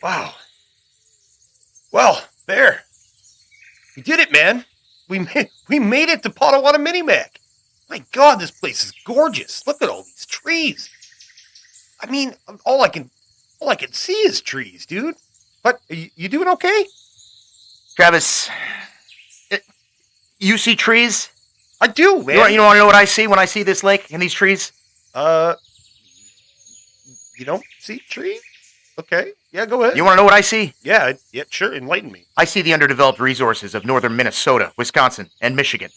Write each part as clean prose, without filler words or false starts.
Wow. Well, there. We did it, man. We made it to Potawatomi Minimac. My God, this place is gorgeous. Look at all these trees. I mean, all I can see is trees, dude. But you doing okay? Travis, you see trees? I do, man. You want to know what I see when I see this lake and these trees? You don't see trees? Okay, yeah, go ahead. You want to know what I see? Yeah, sure. Enlighten me. I see the underdeveloped resources of northern Minnesota, Wisconsin, and Michigan.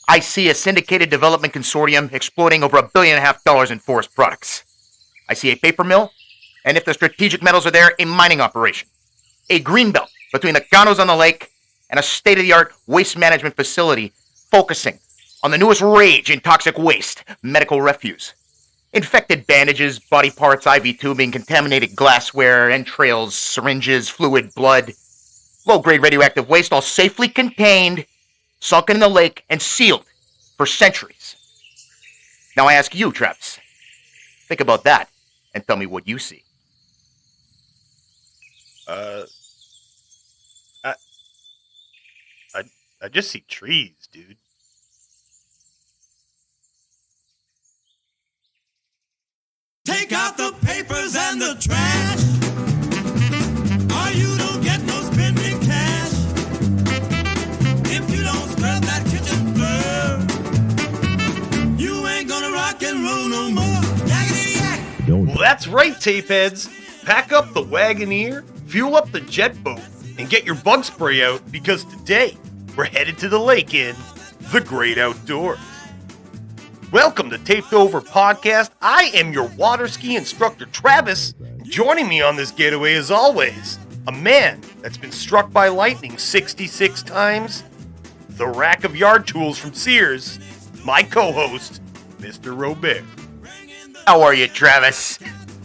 I see a syndicated development consortium exploiting over $1.5 billion in forest products. I see a paper mill, and if the strategic metals are there, a mining operation. A greenbelt between the condos on the lake and a state-of-the-art waste management facility focusing on the newest rage in toxic waste, medical refuse. Infected bandages, body parts, IV tubing, contaminated glassware, entrails, syringes, fluid, blood. Low-grade radioactive waste all safely contained, sunken in the lake, and sealed for centuries. Now I ask you, Travis, think about that and tell me what you see. I just see trees, dude. Take out the papers and the trash, or you don't get no spending cash. If you don't scrub that kitchen floor, you ain't gonna rock and roll no more. Yakety yak. Well, that's right, tapeheads. Pack up the Wagoneer, fuel up the Jetboat, and get your bug spray out because today we're headed to the lake in the great outdoors. Welcome to Taped Over Podcast. I am your water ski instructor, Travis. Joining me on this getaway, as always, a man that's been struck by lightning 66 times, the rack of yard tools from Sears, my co-host, Mr. Robert. How are you, Travis?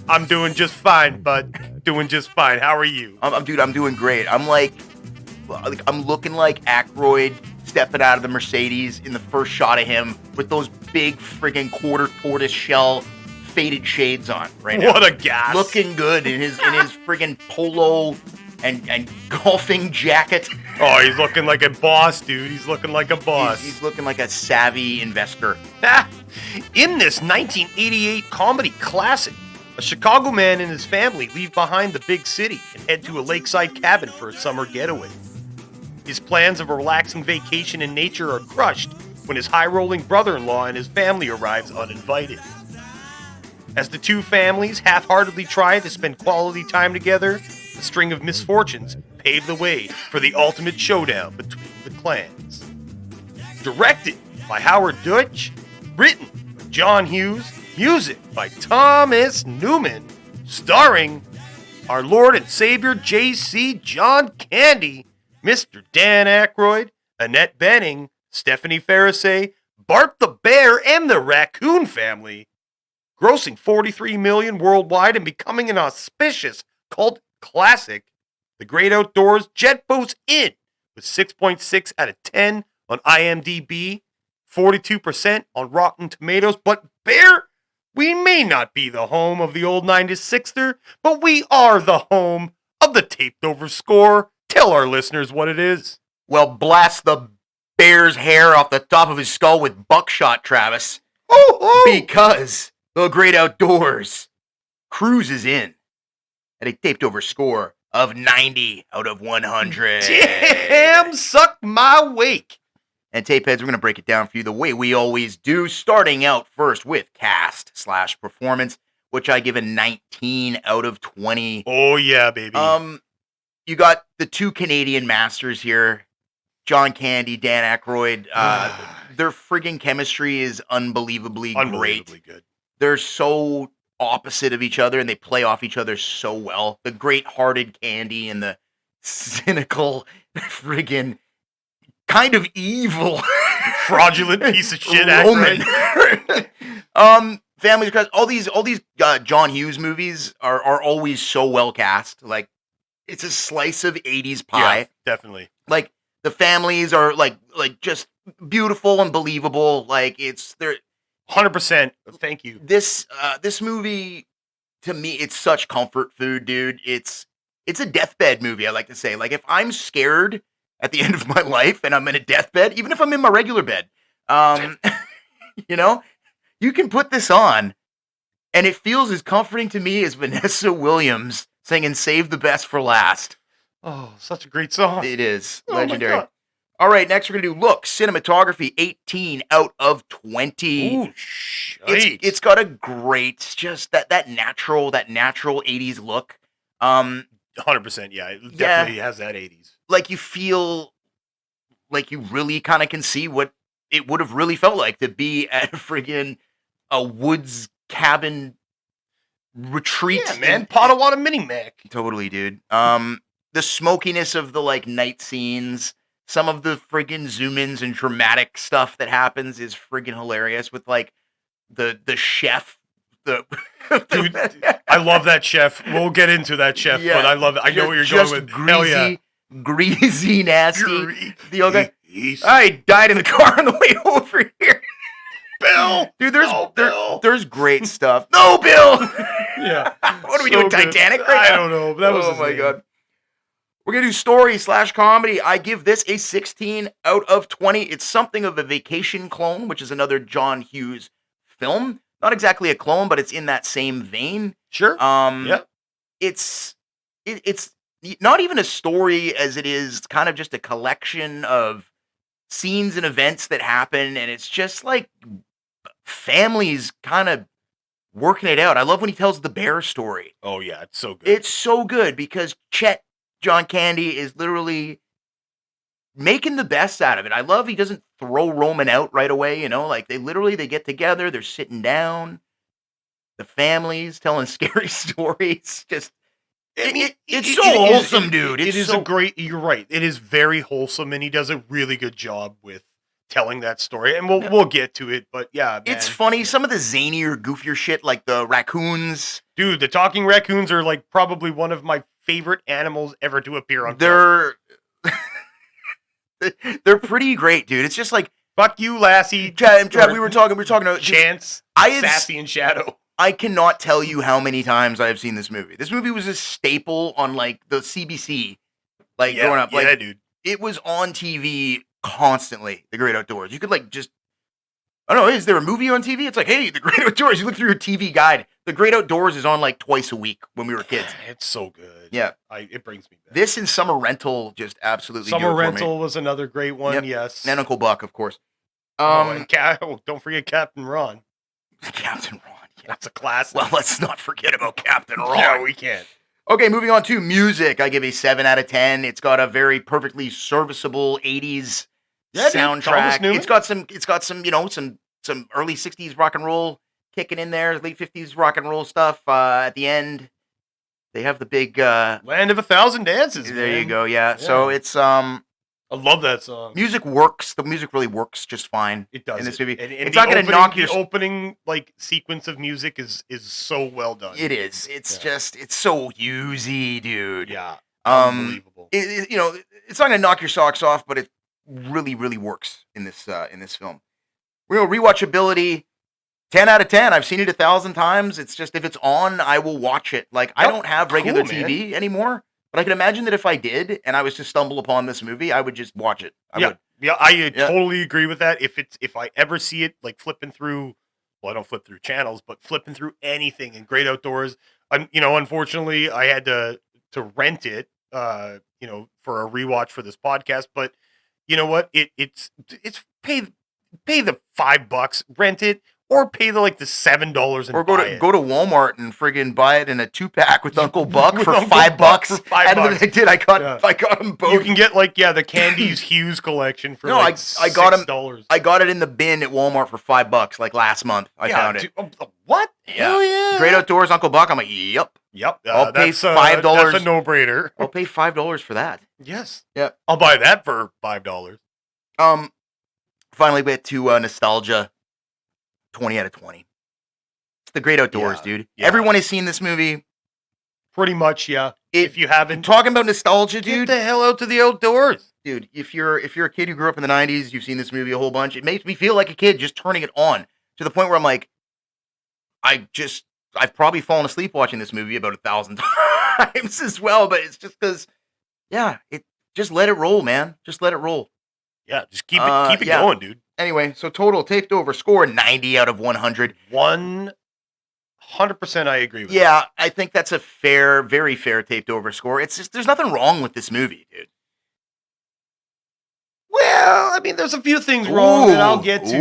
I'm doing just fine, bud. Doing just fine. How are you? I'm doing great. I'm looking like Aykroyd stepping out of the Mercedes in the first shot of him with those big friggin' quarter tortoise shell faded shades on right now. What a gas. Looking good in his friggin' polo and golfing jacket. Oh, he's looking like a boss, dude. He's looking like a boss. He's looking like a savvy investor. In this 1988 comedy classic, a Chicago man and his family leave behind the big city and head to a lakeside cabin for a summer getaway. His plans of a relaxing vacation in nature are crushed when his high-rolling brother-in-law and his family arrives uninvited. As the two families half-heartedly try to spend quality time together, a string of misfortunes pave the way for the ultimate showdown between the clans. Directed by Howard Deutsch, written by John Hughes, music by Thomas Newman, starring our Lord and Savior J.C. John Candy, Mr. Dan Aykroyd, Annette Bening, Stephanie Farisay, Bart the Bear, and the Raccoon Family. Grossing $43 million worldwide and becoming an auspicious cult classic, The Great Outdoors Jetboats in with 6.6 out of 10 on IMDb, 42% on Rotten Tomatoes. But Bear, we may not be the home of the old 96er, but we are the home of the taped over score. Tell our listeners what it is. Well, blast the bear's hair off the top of his skull with buckshot, Travis. Oh, Because the Great Outdoors cruises in at a taped over score of 90 out of 100. Damn, suck my wake. And tapeheads, we're going to break it down for you the way we always do, starting out first with cast/performance, which I give a 19 out of 20. Oh, yeah, baby. You got the two Canadian masters here, John Candy, Dan Aykroyd. Their friggin' chemistry is unbelievably great. Good. They're so opposite of each other, and they play off each other so well. The great-hearted Candy and the cynical, friggin' kind of evil, fraudulent piece of shit Roman. Aykroyd. Families, because all these John Hughes movies are always so well cast. Like, it's a slice of 80s pie. Yeah, definitely. Like, the families are like just beautiful and believable. Like, they're 100%. Thank you. This movie, to me, it's such comfort food, dude. It's it's a deathbed movie, I like to say. Like, if I'm scared at the end of my life and I'm in a deathbed, even if I'm in my regular bed, you know, you can put this on, and it feels as comforting to me as Vanessa Williams singing Save the Best for Last. Oh, such a great song. It is. Oh my Legendary. God. All right, next we're going to do look, cinematography, 18 out of 20. Ooh, It's got a great, just that natural 80s look. 100%, yeah. It definitely has that 80s. Like, you feel like you really kind of can see what it would have really felt like to be at friggin' a woods cabin retreat. Yeah, man. Potawatomi Mini-Mac. Totally, dude. The smokiness of the, like, night scenes, some of the friggin' zoom-ins and dramatic stuff that happens is friggin' hilarious with, like, the chef. Dude, I love that chef. We'll get into that chef, but I love it. I know what you're going with. Hell yeah. Greasy, nasty. The old guy. I died in the car on the way over here. Bill! Dude, Bill. there's great stuff. No, Bill! Yeah. What are we doing, good. Titanic right now? I don't know. That was oh, my God. We're going to do story/comedy. I give this a 16 out of 20. It's something of a Vacation clone, which is another John Hughes film. Not exactly a clone, but it's in that same vein. Sure. Yeah. It's not even a story as it is kind of just a collection of scenes and events that happen, and it's just like families kind of working it out. I love when he tells the bear story. Oh, yeah. It's so good. It's so good because Chet John Candy is literally making the best out of it. I love he doesn't throw Roman out right away, you know, like they get together, they're sitting down, the families telling scary stories. Just it's so wholesome, dude. It is a great, you're right. It is very wholesome, and he does a really good job with telling that story. And we'll get to it, but yeah, man. It's funny. Some of the zanier, goofier shit, like the raccoons. Dude, the talking raccoons are like probably one of my favorite animals ever to appear on film. They're pretty great, dude. It's just like, fuck you, Lassie. Chad, we were talking about Chance, Sassy and Shadow. I cannot tell you how many times I have seen this movie. This movie was a staple on like the CBC, like growing up. Like, yeah, dude. It was on TV constantly. The Great Outdoors. You could like just, I don't know. Is there a movie on TV? It's like, hey, The Great Outdoors. You look through your TV guide. The Great Outdoors is on like twice a week when we were kids. It's so good. Yeah, it brings me back. This and Summer Rental just absolutely. Summer Rental was another great one. Yep. Yes, and Uncle Buck, of course. And don't forget Captain Ron. Captain Ron. Yeah. That's a classic. Well, let's not forget about Captain Ron. Yeah, we can't. Okay, moving on to music. I give a 7 out of 10. It's got a very perfectly serviceable 80s soundtrack. It's got some, you know, some early 60s rock and roll kicking in there, late 50s rock and roll stuff. At the end, they have the big Land of a Thousand Dances. There man. You go. Yeah. So it's I love that song. Music works. The music really works just fine. It does in this movie. And it's not going to knock your opening like sequence of music is so well done. It is. It's just it's so Hughesy, dude. Yeah. Unbelievable. You know, it's not going to knock your socks off, but it really, really works in this film. Real rewatchability. 10 out of 10. I've seen it 1,000 times. It's just if it's on, I will watch it. Like I don't have regular TV anymore. But I can imagine that if I did, and I was to stumble upon this movie, I would just watch it. I would. Yeah, I totally agree with that. If I ever see it, like flipping through, well, I don't flip through channels, but flipping through anything in Great Outdoors, you know, unfortunately, I had to rent it, you know, for a rewatch for this podcast. But you know what? It's pay the $5, rent it. Or pay the $7 and or go to Walmart and friggin' buy it in a 2-pack with Uncle Buck for $5. For $5. I got them both. You can get the Candy's Hughes collection for $6. I got it in the bin at Walmart for $5 like last month. I found it. What? Yeah. Hell yeah. Great Outdoors, Uncle Buck. I'm like, yep. I'll pay $5. That's a no-brainer. I'll pay $5 for that. Yes. Yeah. I'll buy that for $5. Finally get to nostalgia. 20 out of 20. It's the Great Outdoors, dude. Yeah. Everyone has seen this movie. Pretty much, yeah. If you haven't, talking about nostalgia, dude. Get the hell out to the outdoors, dude. If you're a kid who grew up in the '90s, you've seen this movie a whole bunch. It makes me feel like a kid just turning it on to the point where I'm like, I've probably fallen asleep watching this movie about 1,000 times. times as well, but it's just because, yeah, just let it roll, man. Just let it roll. Yeah, just keep it Yeah. going, dude. Anyway, so total taped over score 90 out of 100. 100% I agree with Yeah, I think that's a fair, very fair taped over score. It's just there's nothing wrong with this movie, dude. Well, I mean, there's a few things wrong that I'll get to.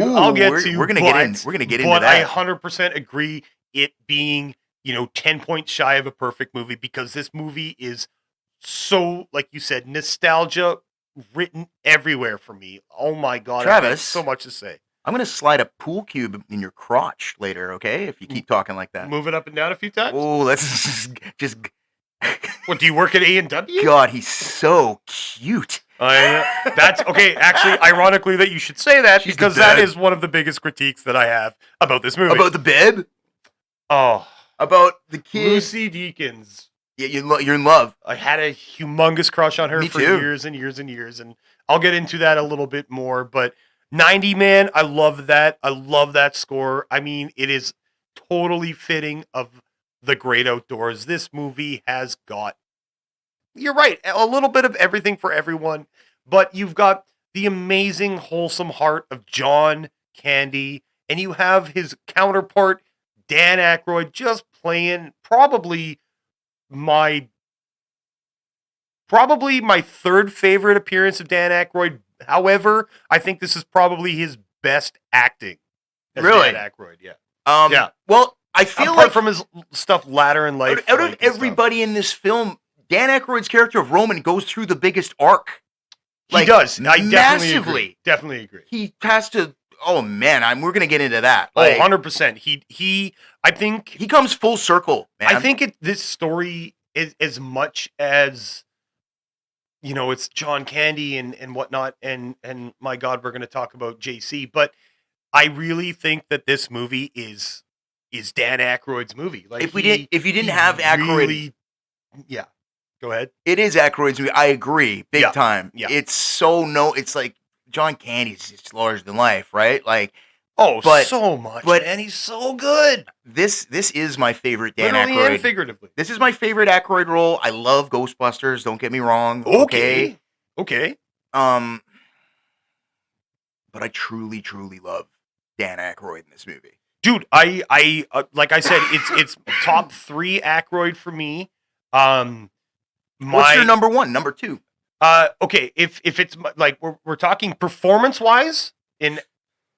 We're gonna get in. We're gonna get into But I that. 100% agree. It being 10 points shy of a perfect movie, because this movie is so, like you said, nostalgia written everywhere for me. Oh my god, I've got Travis. so much to say. I'm gonna slide a pool cube in your crotch later, okay? If you keep talking like that. Move it up and down a few times. Oh, let's just. What, do you work at A&W? God, he's so cute. That's okay. Actually, ironically, that you should say that, She's because the that best. is one of the biggest critiques that I have about this movie. About the bib? Oh, About the kid? Lucy Deakins. Yeah, you're in love. I had a humongous crush on her Me for too. years and years and years, and I'll get into that a little bit more. But 90, man, I love that. I love that score. I mean, it is totally fitting of the great outdoors. This movie has got, you're right, a little bit of everything for everyone, but you've got the amazing, wholesome heart of John Candy, and you have his counterpart, Dan Aykroyd, just playing probably my third favorite appearance of Dan Aykroyd. However, I think this is probably his best acting as Really? Dan Aykroyd, yeah. Yeah. Well, I feel Apart like from his stuff later in life. out of like, and stuff. everybody in this film, Dan Aykroyd's character of Roman goes through the biggest arc. He does. I massively. Definitely agree. He has to. Oh man, we're gonna get into that. Oh, Like, 100%. I think he comes full circle, man. I think this story is as much as it's John Candy and whatnot, and my God, we're going to talk about JC, but I really think that this movie is Dan Aykroyd's movie. Like, if you didn't have Aykroyd, really, yeah. Go ahead. it is Aykroyd's movie. I agree, big Yeah, time. yeah. It's like John Candy's just larger than life, right? Like, So much, man. He's so good. this is my favorite Dan Literally Aykroyd. and figuratively. This is my favorite Aykroyd role. I love Ghostbusters. Don't get me wrong. Okay. But I truly, truly love Dan Aykroyd in this movie. Dude, I like I said, it's top 3 Aykroyd for me. What's your number one? Number two? Okay, if it's like we're talking performance wise in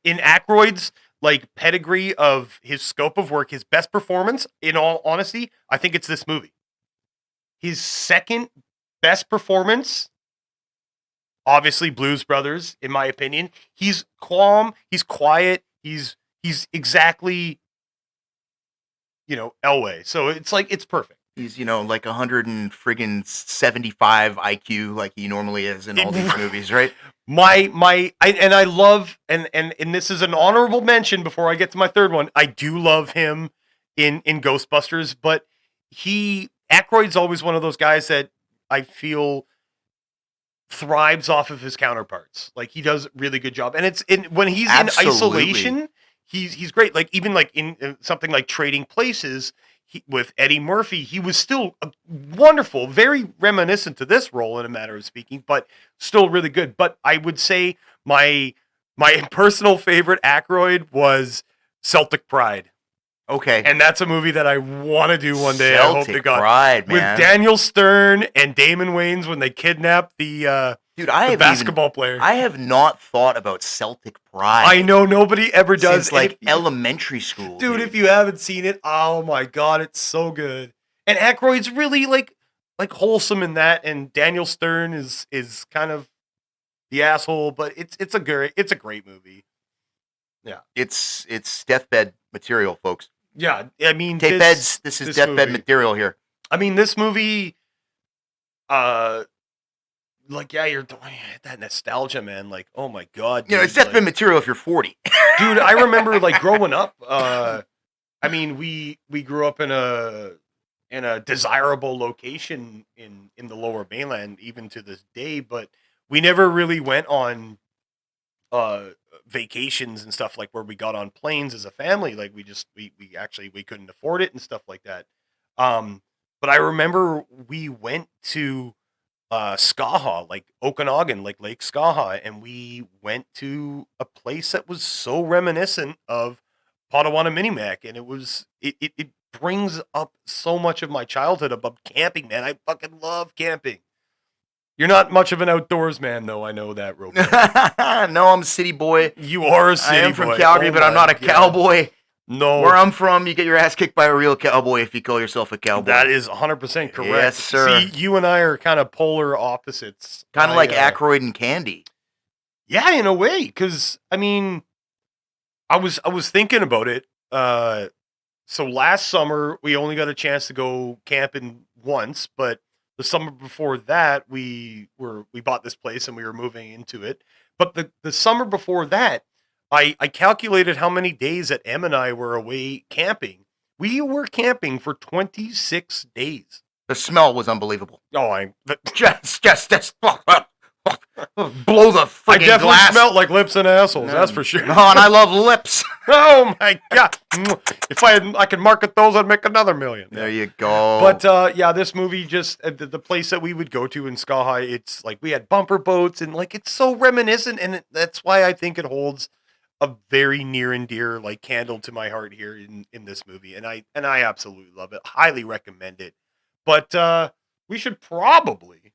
Aykroyd's like pedigree of his scope of work, his best performance, in all honesty, I think it's this movie. His second best performance, obviously Blues Brothers, in my opinion. He's calm, he's quiet, he's exactly Elway. So it's perfect. He's, like 175 IQ, like he normally is in all these movies, right? I love, and this is an honorable mention before I get to my third one. I do love him in Ghostbusters, but Aykroyd's always one of those guys that I feel thrives off of his counterparts. Like, he does a really good job, and when he's Absolutely. in isolation, he's great. Like, even like in something like Trading Places. With Eddie Murphy, he was still wonderful, very reminiscent to this role in a matter of speaking, but still really good. But I would say my personal favorite Aykroyd was Celtic Pride. Okay. And that's a movie that I want to do one day. Celtic I hope to God. Pride, man. With Daniel Stern and Damon Wayans when they kidnap the basketball player. I have not thought about Celtic Pride. I know nobody ever does. Since like elementary school. Dude, if you haven't seen it, oh my God, it's so good. And Aykroyd's really like wholesome in that, and Daniel Stern is kind of the asshole, but it's a great movie. Yeah. It's deathbed material, folks. Yeah, I mean, Tape beds, this is deathbed material here. I mean, this movie, you're that nostalgia, man. Like, oh my God, dude, it's deathbed material if you're 40. Dude, I remember like growing up. I mean, we grew up in a desirable location in the Lower Mainland, even to this day, but we never really went on vacations and stuff like where we got on planes as a family. Like, we couldn't afford it and stuff like that. But I remember we went to Skaha, like Okanagan, like Lake Skaha, and we went to a place that was so reminiscent of Potawatomi Minimac, and it brings up so much of my childhood about camping, man. I fucking love camping. You're not much of an outdoors man, though. I know that, Robert. No, I'm a city boy. You are a city boy. I am from Calgary, but I'm not a cowboy. No. Where I'm from, you get your ass kicked by a real cowboy if you call yourself a cowboy. That is 100% correct. Yes, sir. See, you and I are kind of polar opposites. Kind of like Aykroyd and Candy. Yeah, in a way, because I mean, I was thinking about it. So last summer we only got a chance to go camping once, but the summer before that we bought this place and we were moving into it. But the summer before that, I calculated how many days that Em and I were away camping. We were camping for 26 days. The smell was unbelievable. Oh, Just blow the freaking I definitely glass. smelled like lips and assholes. That's for sure. Oh, and I love lips. Oh my god! If I could market those, I'd make another million. There you go. But yeah, this movie just the place that we would go to in Skaha, it's like we had bumper boats and like it's so reminiscent, and that's why I think it holds a very near and dear like candle to my heart here in this movie, and I absolutely love it. Highly recommend it. But we should probably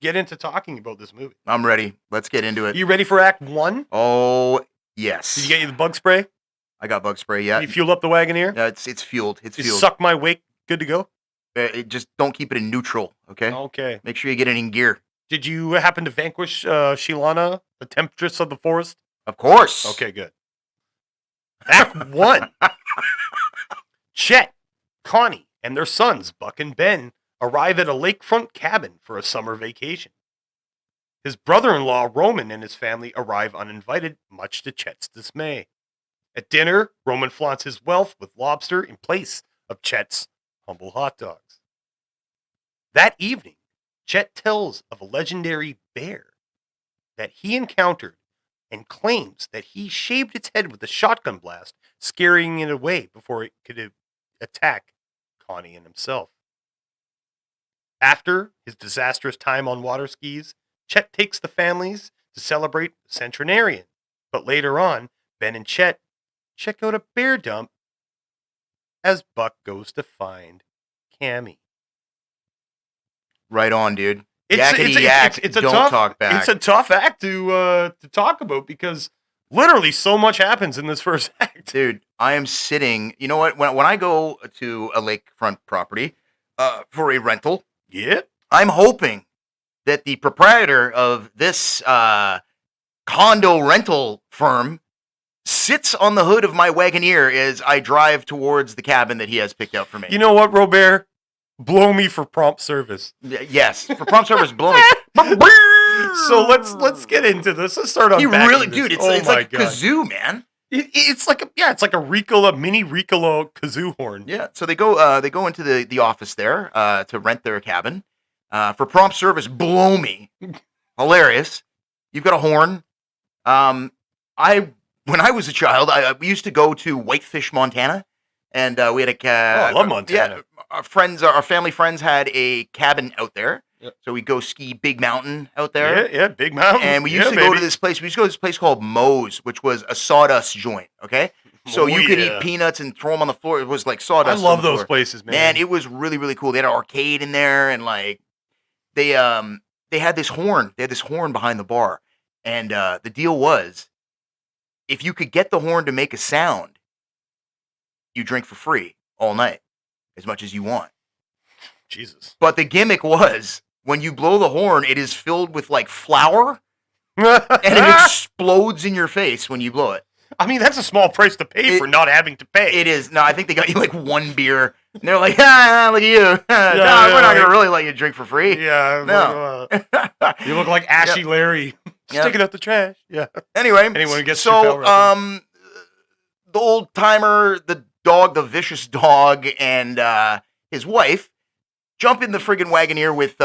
get into talking about this movie. I'm ready. Let's get into it. You ready for Act 1? Oh, yes. Did you get you the bug spray? I got bug spray, yeah. Did you fuel up the Wagoneer? It's fueled. It's You fueled. suck my wake. Good to go? Just don't keep it in neutral, okay? Okay. Make sure you get it in gear. Did you happen to vanquish Shilana, the temptress of the forest? Of course. Okay, good. Act 1. Chet, Connie, and their sons, Buck and Ben, arrive at a lakefront cabin for a summer vacation. His brother-in-law, Roman, and his family arrive uninvited, much to Chet's dismay. At dinner, Roman flaunts his wealth with lobster in place of Chet's humble hot dogs. That evening, Chet tells of a legendary bear that he encountered and claims that he shaved its head with a shotgun blast, scaring it away before it could attack Connie and himself. After his disastrous time on water skis, Chet takes the families to celebrate the centenarian. But later on, Ben and Chet check out a bear dump as Buck goes to find Cammy. Right on, dude. It's a don't tough, talk back. It's a tough act to talk about because literally so much happens in this first act. Dude, I am sitting. You know what? When I go to a lakefront property for a rental, Yeah. I'm hoping that the proprietor of this condo rental firm sits on the hood of my Wagoneer as I drive towards the cabin that he has picked out for me. You know what, Robert? Blow me for prompt service. Yes, for prompt service, blow me. So let's get into this. Let's start on. He really, this. dude. It's Oh my like God. kazoo, man. It's like a Ricola, mini Ricola kazoo horn. Yeah. So they go into the office there to rent their cabin for prompt service. Blow me, hilarious. You've got a horn. When I was a child, we used to go to Whitefish, Montana, and we had a I love Montana. Yeah, our family friends had a cabin out there. Yep. So we go ski Big Mountain out there. Yeah, Big Mountain. And we used to go to this place. We used to go to this place called Moe's, which was a sawdust joint. Okay, so you could eat peanuts and throw them on the floor. It was like sawdust. I love those places, man. Man, it was really, really cool. They had an arcade in there, and like they had this horn. They had this horn behind the bar, and the deal was, if you could get the horn to make a sound, you drink for free all night, as much as you want. Jesus. But the gimmick was, when you blow the horn, it is filled with like flour, and it explodes in your face when you blow it. I mean, that's a small price to pay for not having to pay. It is. No, I think they got you like one beer, and they're like, ah, look at you. We're not going to really let you drink for free. Yeah. No. You look like Ashy Larry. Sticking out the trash. Yeah. Anyway, anyone who gets so the old timer, the dog, the vicious dog, and his wife jump in the friggin' Wagoneer with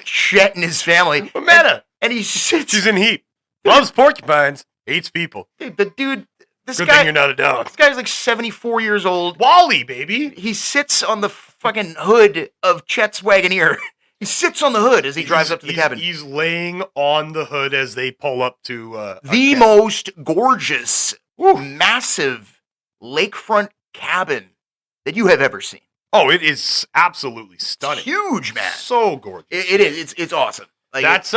Chet and his family. Meta. And he sits. She's in heat. Loves porcupines. Hates people. Dude, the dude, This Good guy, thing you're not a dog. This guy's like 74 years old. Wally, baby. He sits on the fucking hood of Chet's Wagoneer. He sits on the hood as he drives up to the cabin. He's laying on the hood as they pull up to the most gorgeous, massive lakefront cabin that you have ever seen. Oh, it is absolutely stunning. It's huge, man. So gorgeous. It is. It's awesome. Like, that's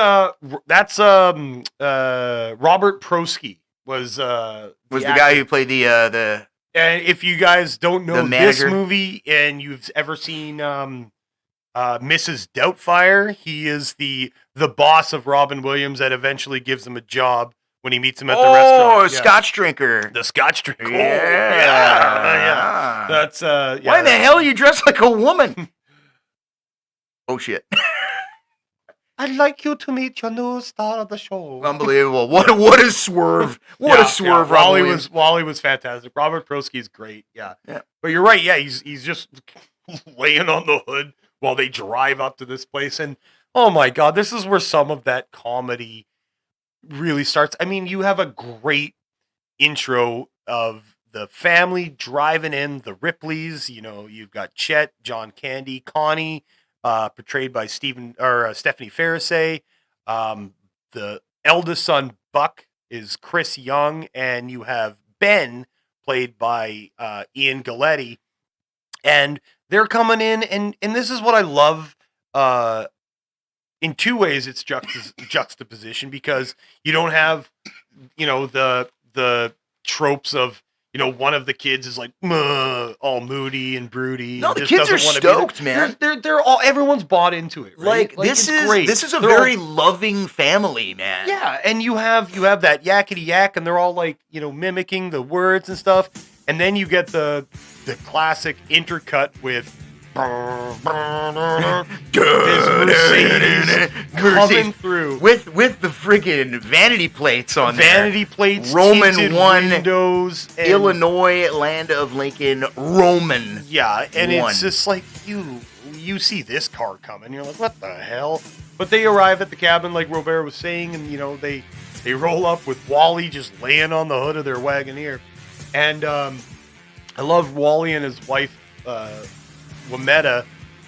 Robert Prosky was the guy who played the And if you guys don't know this manager. movie and you've ever seen Mrs. Doubtfire, he is the boss of Robin Williams that eventually gives him a job when he meets him at the restaurant. Oh, Scotch drinker. The Scotch drinker. Oh, Yeah. yeah. That's Why in the hell are you dressed like a woman? Oh shit. I'd like you to meet your new star of the show. Unbelievable. What a swerve. What a swerve, Wally Robin was Wally was fantastic. Robert Prosky is great. Yeah. Yeah. But you're right. Yeah, he's just laying on the hood while they drive up to this place. And oh my God, this is where some of that comedy really starts. I mean, you have a great intro of the family driving in, the Ripleys. You know, you've got Chet, John Candy, Connie, portrayed by Stephanie Faraday. The eldest son, Buck, is Chris Young, and you have Ben, played by Ian Galletti. And they're coming in, and this is what I love. In two ways, it's juxtaposition, because you don't have, the tropes of, one of the kids is like all moody and broody. No, and the just kids doesn't are wanna be stoked, there. man. They're all, everyone's bought into it, right? Like this it's great. is a They're all- very loving family, man. yeah, and you have that yakety yak, and they're all like, mimicking the words and stuff. And then you get the classic intercut with his Mercedes coming through with the friggin' vanity plates on vanity plates, Roman tinted one, windows, and, Illinois, land of Lincoln, Roman. Yeah, and one. it's just like you see this car coming, you're like, what the hell? But they arrive at the cabin, like Robert was saying, and they roll up with Wally just laying on the hood of their Wagoneer. And I love Wally and his wife, Wameta,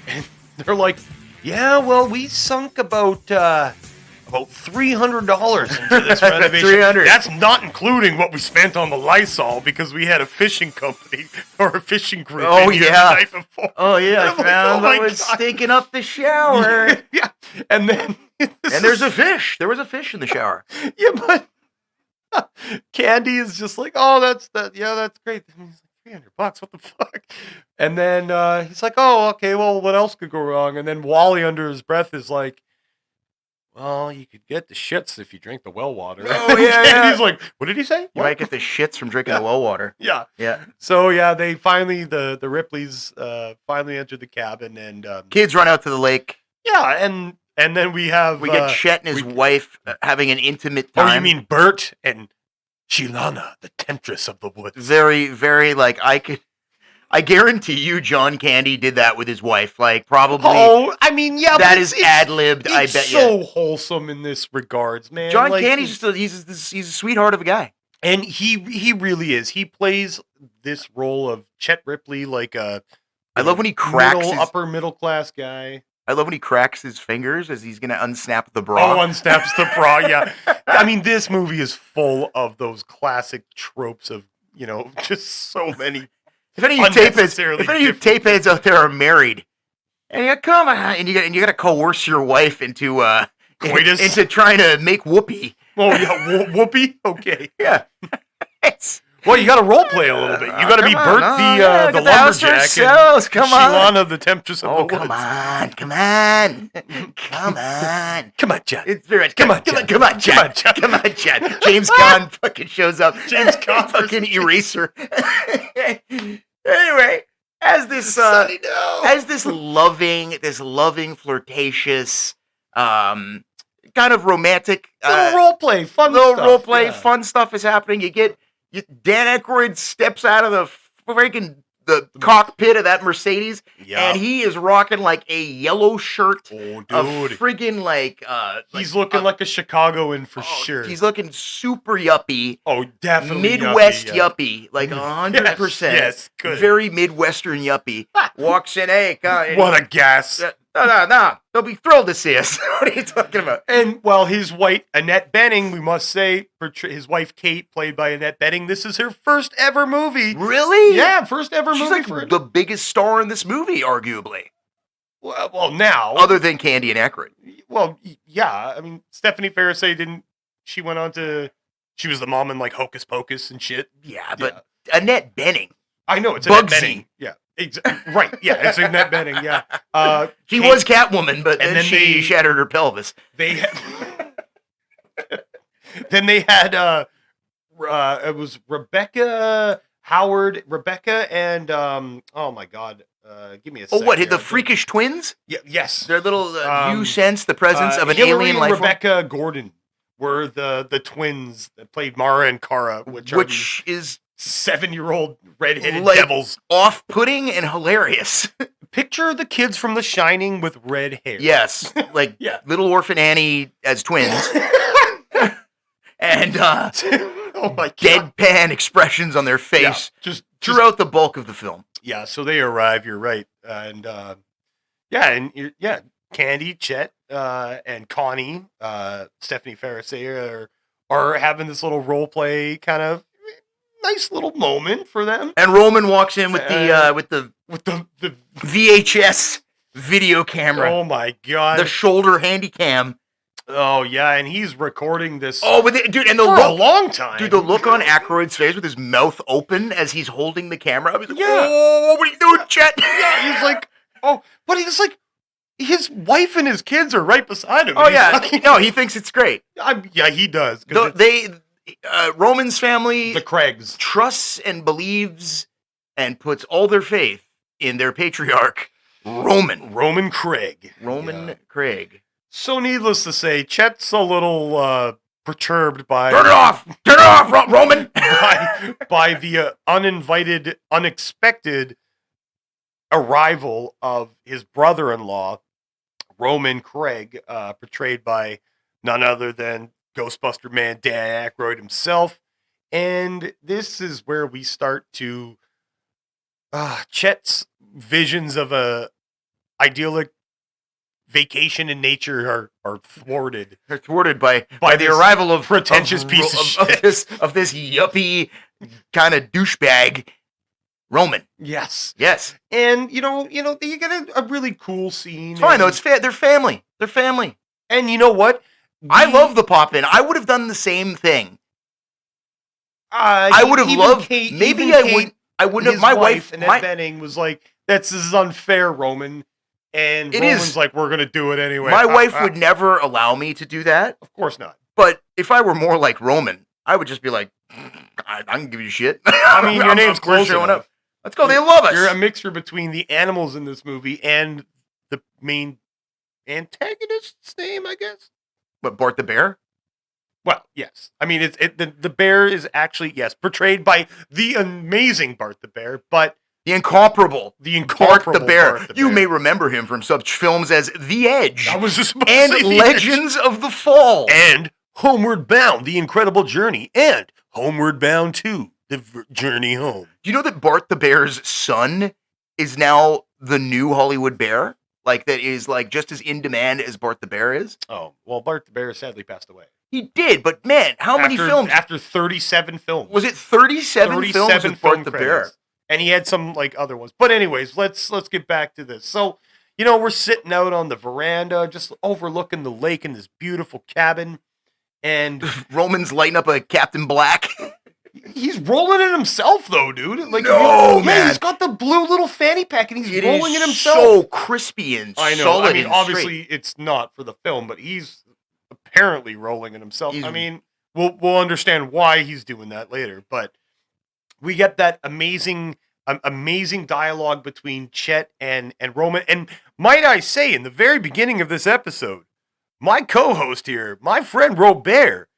and they're like, yeah, well, we sunk about $300 into this renovation. $300. That's not including what we spent on the Lysol, because we had a fishing company or a fishing group in here the night before. Oh yeah, I I'm like, found oh my that was God. stinking up the shower. Yeah, and then And there's a fish. There was a fish in the shower. yeah, but Candy is just like, oh, that's great. And he's like, $300, what the fuck? And then he's like, oh, okay, well, what else could go wrong? And then Wally, under his breath, is like, well, you could get the shits if you drink the well water. Oh, yeah, And yeah. he's like, what did he say? You What? might get the shits from drinking the well water. Yeah. Yeah. So yeah, they finally the Ripleys finally enter the cabin, and Kids run out to the lake. yeah, and then we have We get Chet and his wife having an intimate oh, time. you mean Bert and Shilana, the temptress of the woods. Very, very like I guarantee you John Candy did that with his wife. Like probably Oh, I mean, yeah, that but is it's ad-libbed, I it's bet so you. wholesome in this regards, man. John Like, Candy's just he's a sweetheart of a guy. and he really is. He plays this role of Chet Ripley like a I love when he cracks his, upper middle class guy. I love when he cracks his fingers as he's gonna unsnap the bra. Oh, unsnaps the bra. Yeah, I mean, this movie is full of those classic tropes of just so many. If any of you unnecessarily tape heads out there are married, and you come on, and you got to coerce your wife into Coitus? into trying to make whoopee. Oh yeah, Whoopi. Okay. Yeah. It's, Well, you got to role play a little bit. You got to be come Bert on, the get the house for lumberjack ourselves, and come on. Shilana the temptress of the oh, woods. come on. Come on. Come on, Jack. It's very much. Come on, Come on, Jack. come on, Jack. Jack. Come on, Jack. James Caan fucking shows up. James Caan fucking eraser. Anyway, as this Sonny, no. as this loving, flirtatious, kind of romantic, Little role play, fun little stuff. role play, Yeah. fun stuff is happening. Dan Aykroyd steps out of the freaking cockpit of that Mercedes, Yeah. and he is rocking like a yellow shirt. Oh, A dude. friggin' like He's looking like a Chicagoan for oh, sure. He's looking super yuppie. Oh, definitely Midwest yuppie. yuppie, like 100%. Yes, good. Very Midwestern yuppie. Walks in, hey, What a gas. no. They'll be thrilled to see us. What are you talking about? And while his wife, Annette Bening, we must say, his wife Kate, played by Annette Bening, this is her first ever movie. Really? Yeah, first ever She's movie like for her. the biggest star in this movie, arguably. Well, now. Other than Candy and Aykroyd. Well, yeah. I mean, Stephanie Faraday didn't. She went on to. She was the mom in like Hocus Pocus and shit. Yeah, but Annette Bening. I know it's Bugsy. Annette Bening. Yeah, right. Yeah, it's Annette Bening. Yeah. She was Catwoman, but then she they shattered her pelvis. Then they had. It was Rebecca and oh my god. Give me a second. Oh, what? The freakish twins? Yeah, yes. Their little you sense the presence of an Hillary alien and life form? Rebecca Gordon were the twins that played Mara and Kara, which is 7-year-old redheaded like, devils. Off-putting and hilarious. Picture the kids from The Shining with red hair. Yes, like Little Orphan Annie as twins. And oh my god. Deadpan expressions on their face throughout the bulk of the film. Yeah, so they arrive, you're right. And Candy, Chet, and Connie, Stephanie Faraday are having this little role play kind of nice little moment for them. And Roman walks in with the VHS video camera. Oh my god. The shoulder handy cam. Oh yeah, and he's recording this. Oh, but dude, and for a long time. Dude, the look on Aykroyd's face with his mouth open as he's holding the camera. I was like, yeah. Oh, what are you doing, Chet? Yeah, he's like, oh, but he's like, his wife and his kids are right beside him. Oh yeah, no, he thinks it's great. Yeah, he does. Roman's family, the Craigs, trusts and believes and puts all their faith in their patriarch, Roman Craig. Craig. So needless to say, Chet's a little perturbed by... Turn it off, Roman! by the uninvited, unexpected arrival of his brother-in-law, Roman Craig, portrayed by none other than Ghostbuster man Dan Aykroyd himself. And this is where we start to... Chet's visions of a idyllic vacation in nature are thwarted. They're thwarted by the arrival of pretentious piece of shit. Of this yuppie kind of douchebag, Roman. Yes. And you get a really cool scene. It's fine though. They're family. They're family. And you know what? I love the pop in. I would have done the same thing. I would have loved. Maybe I wouldn't have. My wife, Annette Bening, was like, "This is unfair, Roman." And Roman's like, we're going to do it anyway. My wife would never allow me to do that. Of course not. But if I were more like Roman, I would just be like, I can give you shit. I mean, your name's close showing enough. Up. Let's go. They love us. You're a mixture between the animals in this movie and the main antagonist's name, I guess. What, Bart the Bear? Well, yes. I mean, the bear is actually, yes, portrayed by the amazing Bart the Bear, but... The incomparable Bart the Bear. Bart the You Bear. may remember him from such films as The Edge. I was just about to and say The Legends of the Fall. And Homeward Bound, The Incredible Journey. And Homeward Bound 2, The Journey Home. Do you know that Bart the Bear's son is now the new Hollywood Bear? Like, that is, like, just as in demand as Bart the Bear is? Oh, well, Bart the Bear sadly passed away. He did, but man, how many films? After 37 films. Was it 37 films with Bart the Bear? And he had some like other ones. But anyways, let's get back to this. So, we're sitting out on the veranda, just overlooking the lake in this beautiful cabin. And Roman's lighting up a Captain Black. He's rolling it himself, though, dude. Like, man. He's got the blue little fanny pack, and he's rolling it himself. So crispy and I know. solid. I mean, obviously, it's not for the film, but he's apparently rolling it himself. I mean, we'll understand why he's doing that later, but we get that amazing dialogue between Chet and Roman. And might I say, in the very beginning of this episode, my co-host here, my friend Robert,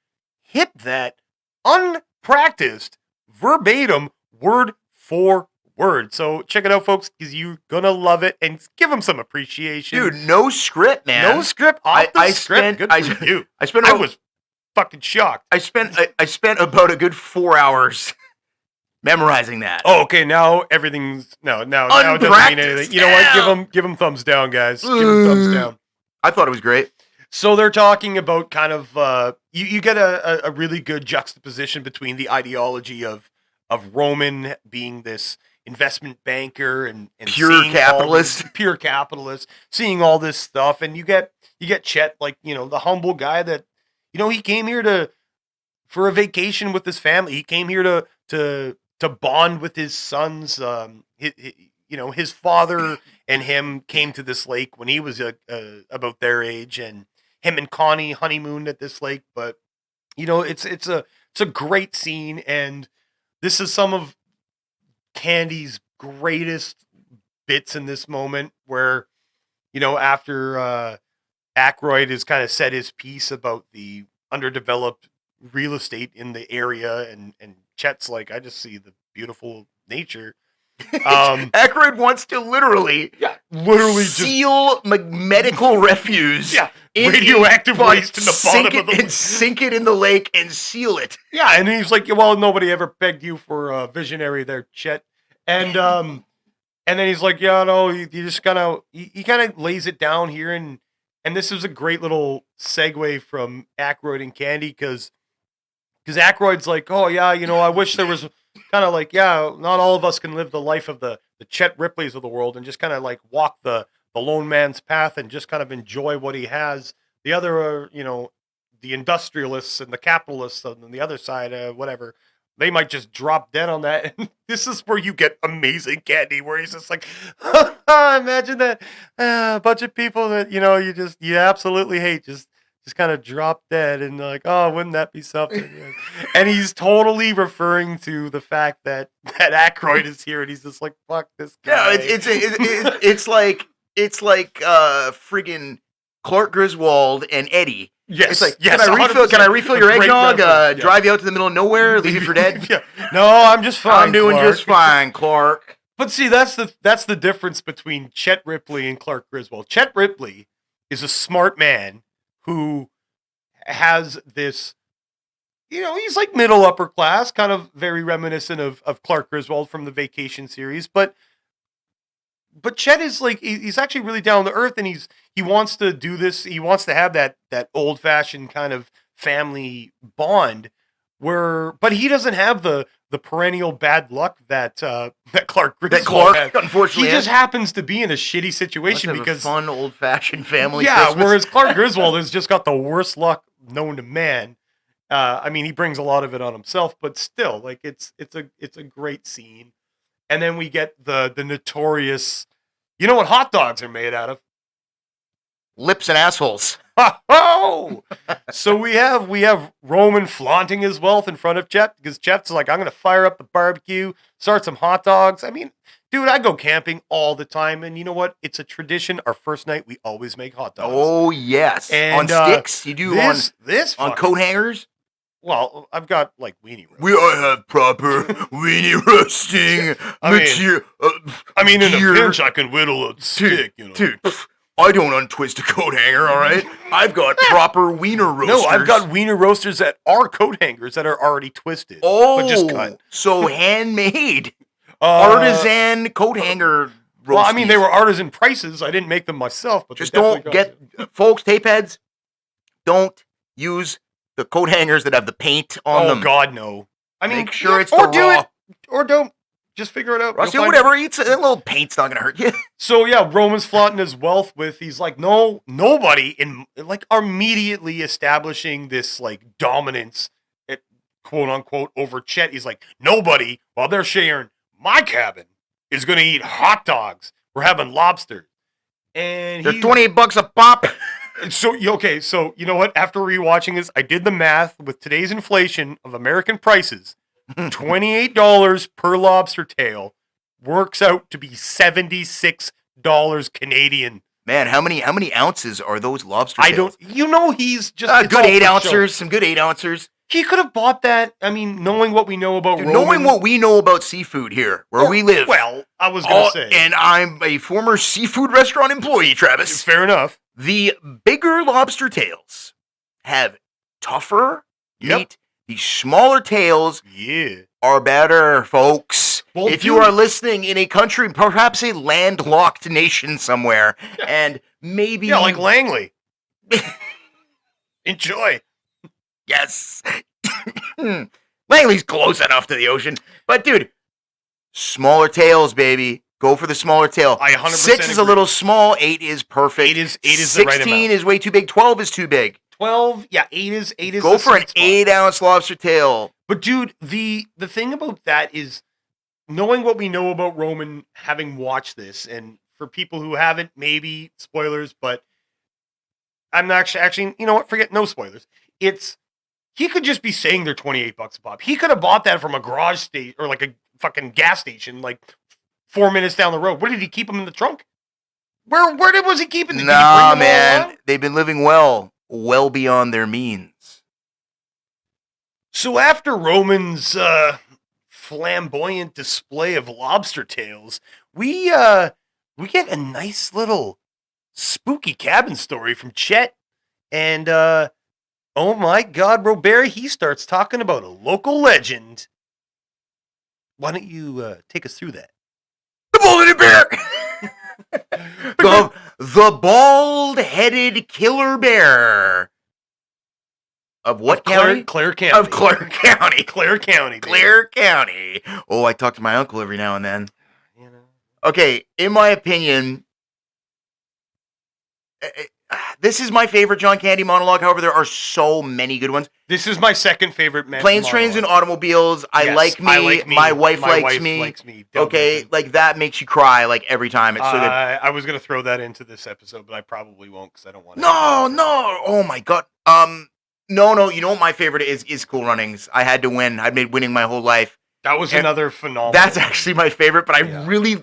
hit that unpracticed, verbatim, word for word. So check it out, folks, because you're gonna love it, and give him some appreciation. Dude, no script, man. No script off the script. Good for you. I was fucking shocked. I spent about a good 4 hours memorizing that. Oh, okay. Now everything's now it doesn't mean anything. You know what? Give him thumbs down, guys. Give him thumbs down. I thought it was great. So they're talking about kind of you get a really good juxtaposition between the ideology of Roman being this investment banker and pure capitalist, seeing all this stuff, and you get Chet, like, you know, the humble guy that, you know, he came here for a vacation with his family. He came here to bond with his sons. His father and him came to this lake when he was about their age, and him and Connie honeymooned at this lake. But, you know, it's a great scene, and this is some of Candy's greatest bits in this moment, where, you know, after Aykroyd has kind of said his piece about the underdeveloped real estate in the area, and Chet's like, I just see the beautiful nature. Aykroyd wants to literally seal medical refuse, radioactive waste in the bottom of the and sink it in the lake and seal it. Yeah, and he's like, well, nobody ever pegged you for a visionary there, Chet. And then he's like, yeah, no, you just kind of he kind of lays it down here, and this is a great little segue from Aykroyd and Candy, because Aykroyd's like, oh yeah, you know, I wish there was kind of like, yeah, not all of us can live the life of the Chet Ripleys of the world and just kind of like walk the lone man's path and just kind of enjoy what he has. The other are, you know, the industrialists and the capitalists on the other side, whatever, they might just drop dead on that. And this is where you get amazing Candy, where he's just like, imagine that a bunch of people that, you know, you absolutely hate just kind of drop dead, and like, oh, wouldn't that be something? And he's totally referring to the fact that Aykroyd is here, and he's just like, fuck this guy. Yeah, it's like friggin' Clark Griswold and Eddie. Yes, it's like, yes, can I refill your eggnog? Drive you out to the middle of nowhere, leave you for dead? Yeah. No, I'm just fine. I'm doing just fine, Clark. But see, that's the difference between Chet Ripley and Clark Griswold. Chet Ripley is a smart man who has this, you know, he's like middle upper class, kind of very reminiscent of Clark Griswold from the Vacation series, but Chet is like, he's actually really down to earth, and he wants to do this. He wants to have that old fashioned kind of family bond, but he doesn't have the perennial bad luck that Clark Griswold has. Unfortunately, he just happens to be in a shitty situation because a fun old fashioned family. Yeah, Christmas. Whereas Clark Griswold has just got the worst luck known to man. I mean, he brings a lot of it on himself, but still, like, it's a great scene. And then we get the notorious, you know what hot dogs are made out of? Lips and assholes. Oh! So we have Roman flaunting his wealth in front of Chet, because Chet's like, I'm going to fire up the barbecue, start some hot dogs. I mean, dude, I go camping all the time, and you know what? It's a tradition. Our first night, we always make hot dogs. Oh, yes. And, on sticks? You do on coat hangers? Well, I've got, like, weenie roasting. We all have proper weenie roasting material. I mean, in a pinch, I can whittle a stick, you know. Dude, I don't untwist a coat hanger, all right? I've got proper wiener roasters. No, I've got wiener roasters that are coat hangers that are already twisted. Oh, but just cut. So handmade. Artisan coat hanger roasties. Well, I mean, they were artisan prices. I didn't make them myself, but just don't folks, tape heads, don't use the coat hangers that have the paint on them. Oh, God, no. I mean, make sure it's or the do raw. it, or don't. Just figure it out. Rusty, whatever. It's a little paint's not gonna hurt you. So yeah, Roman's flaunting his wealth with. He's like, no, nobody in like immediately establishing this like dominance, quote unquote, over Chet. He's like, nobody while they're sharing my cabin is gonna eat hot dogs. We're having lobster, and they're $28 a pop. So okay, so you know what? After rewatching this, I did the math with today's inflation of American prices. $28 per lobster tail works out to be $76 Canadian. Man, how many ounces are those lobster tails? I don't. You know, he's just good 8 ounces. Some good 8 ounces. He could have bought that. I mean, knowing what we know about Dude, Roman. knowing what we know about seafood here, where we live. Well, I was going to say. And I'm a former seafood restaurant employee, Travis. Fair enough. The bigger lobster tails have tougher meat. The smaller tails are better, folks. Well, if you are listening in a country, perhaps a landlocked nation somewhere, and maybe... Yeah, like Langley. Enjoy. Yes. Langley's close enough to the ocean. But, dude, smaller tails, baby. Go for the smaller tail. I 100% 6 is a little small. 8 is perfect. 8 is the right amount. 16 is way too big. 12 is too big. 12, yeah, 8 is Go for an 8-ounce lobster tail. But, dude, the thing about that is knowing what we know about Roman, having watched this, and for people who haven't, maybe spoilers, but I'm not actually, you know what? Forget no spoilers. He could just be saying they're $28 a pop. He could have bought that from a garage station or like a fucking gas station, like 4 minutes down the road. Where did he keep them in the trunk? Where was he keeping them? Nah, man. They've been living well beyond their means. So after Roman's flamboyant display of lobster tails, we get a nice little spooky cabin story from Chet, and oh my God, Robert, he starts talking about a local legend. Why don't you take us through that? The bald-headed bear! the bald-headed killer bear. Of what county? Clare County. Of Clare County. Clare County. Clare County. Oh, I talk to my uncle every now and then. You know. Okay, in my opinion, this is my favorite John Candy monologue. However, there are so many good ones. This is my second favorite Planes, Trains, and Automobiles. I like me. My wife likes me. Okay, like that makes you cry like every time. It's so good. I was going to throw that into this episode, but I probably won't because I don't want to. No. Oh my God. No. You know what my favorite is Cool Runnings. I had to win. I've been winning my whole life. That was another phenomenal. That's actually my favorite, but I really...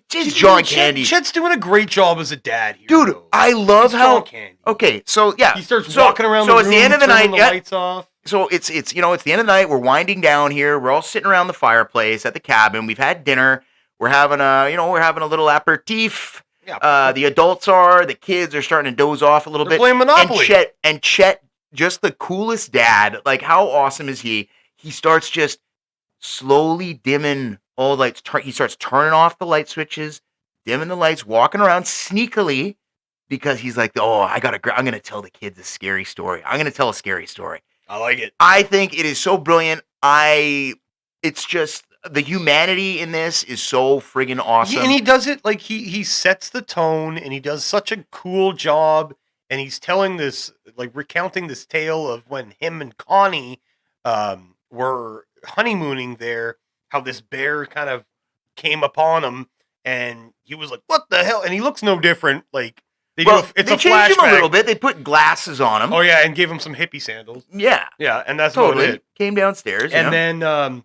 Just John Candy. Chet's doing a great job as a dad here. Dude, though. I love how... John Candy. Okay, so yeah. He starts walking around the room, it's the end of the night. The lights off. So it's the end of the night. We're winding down here. We're all sitting around the fireplace at the cabin. We've had dinner. We're having a little aperitif. Yeah. The adults the kids are starting to doze off a little bit. Playing Monopoly. And Chet, just the coolest dad. Like, how awesome is he? He starts just slowly dimming all the lights. He starts turning off the light switches, dimming the lights, walking around sneakily because he's like, I'm going to tell the kids a scary story. I'm going to tell a scary story. I like it. I think it is so brilliant. It's just, the humanity in this is so friggin' awesome. Yeah, and he does it like he sets the tone, and he does such a cool job. And he's telling this, like recounting this tale of when him and Connie were honeymooning there, how this bear kind of came upon him, and he was like, "What the hell?" And he looks no different. Like they changed him a little bit. They put glasses on him. Oh yeah, and gave him some hippie sandals. Yeah, and that's totally about it. Came downstairs, and then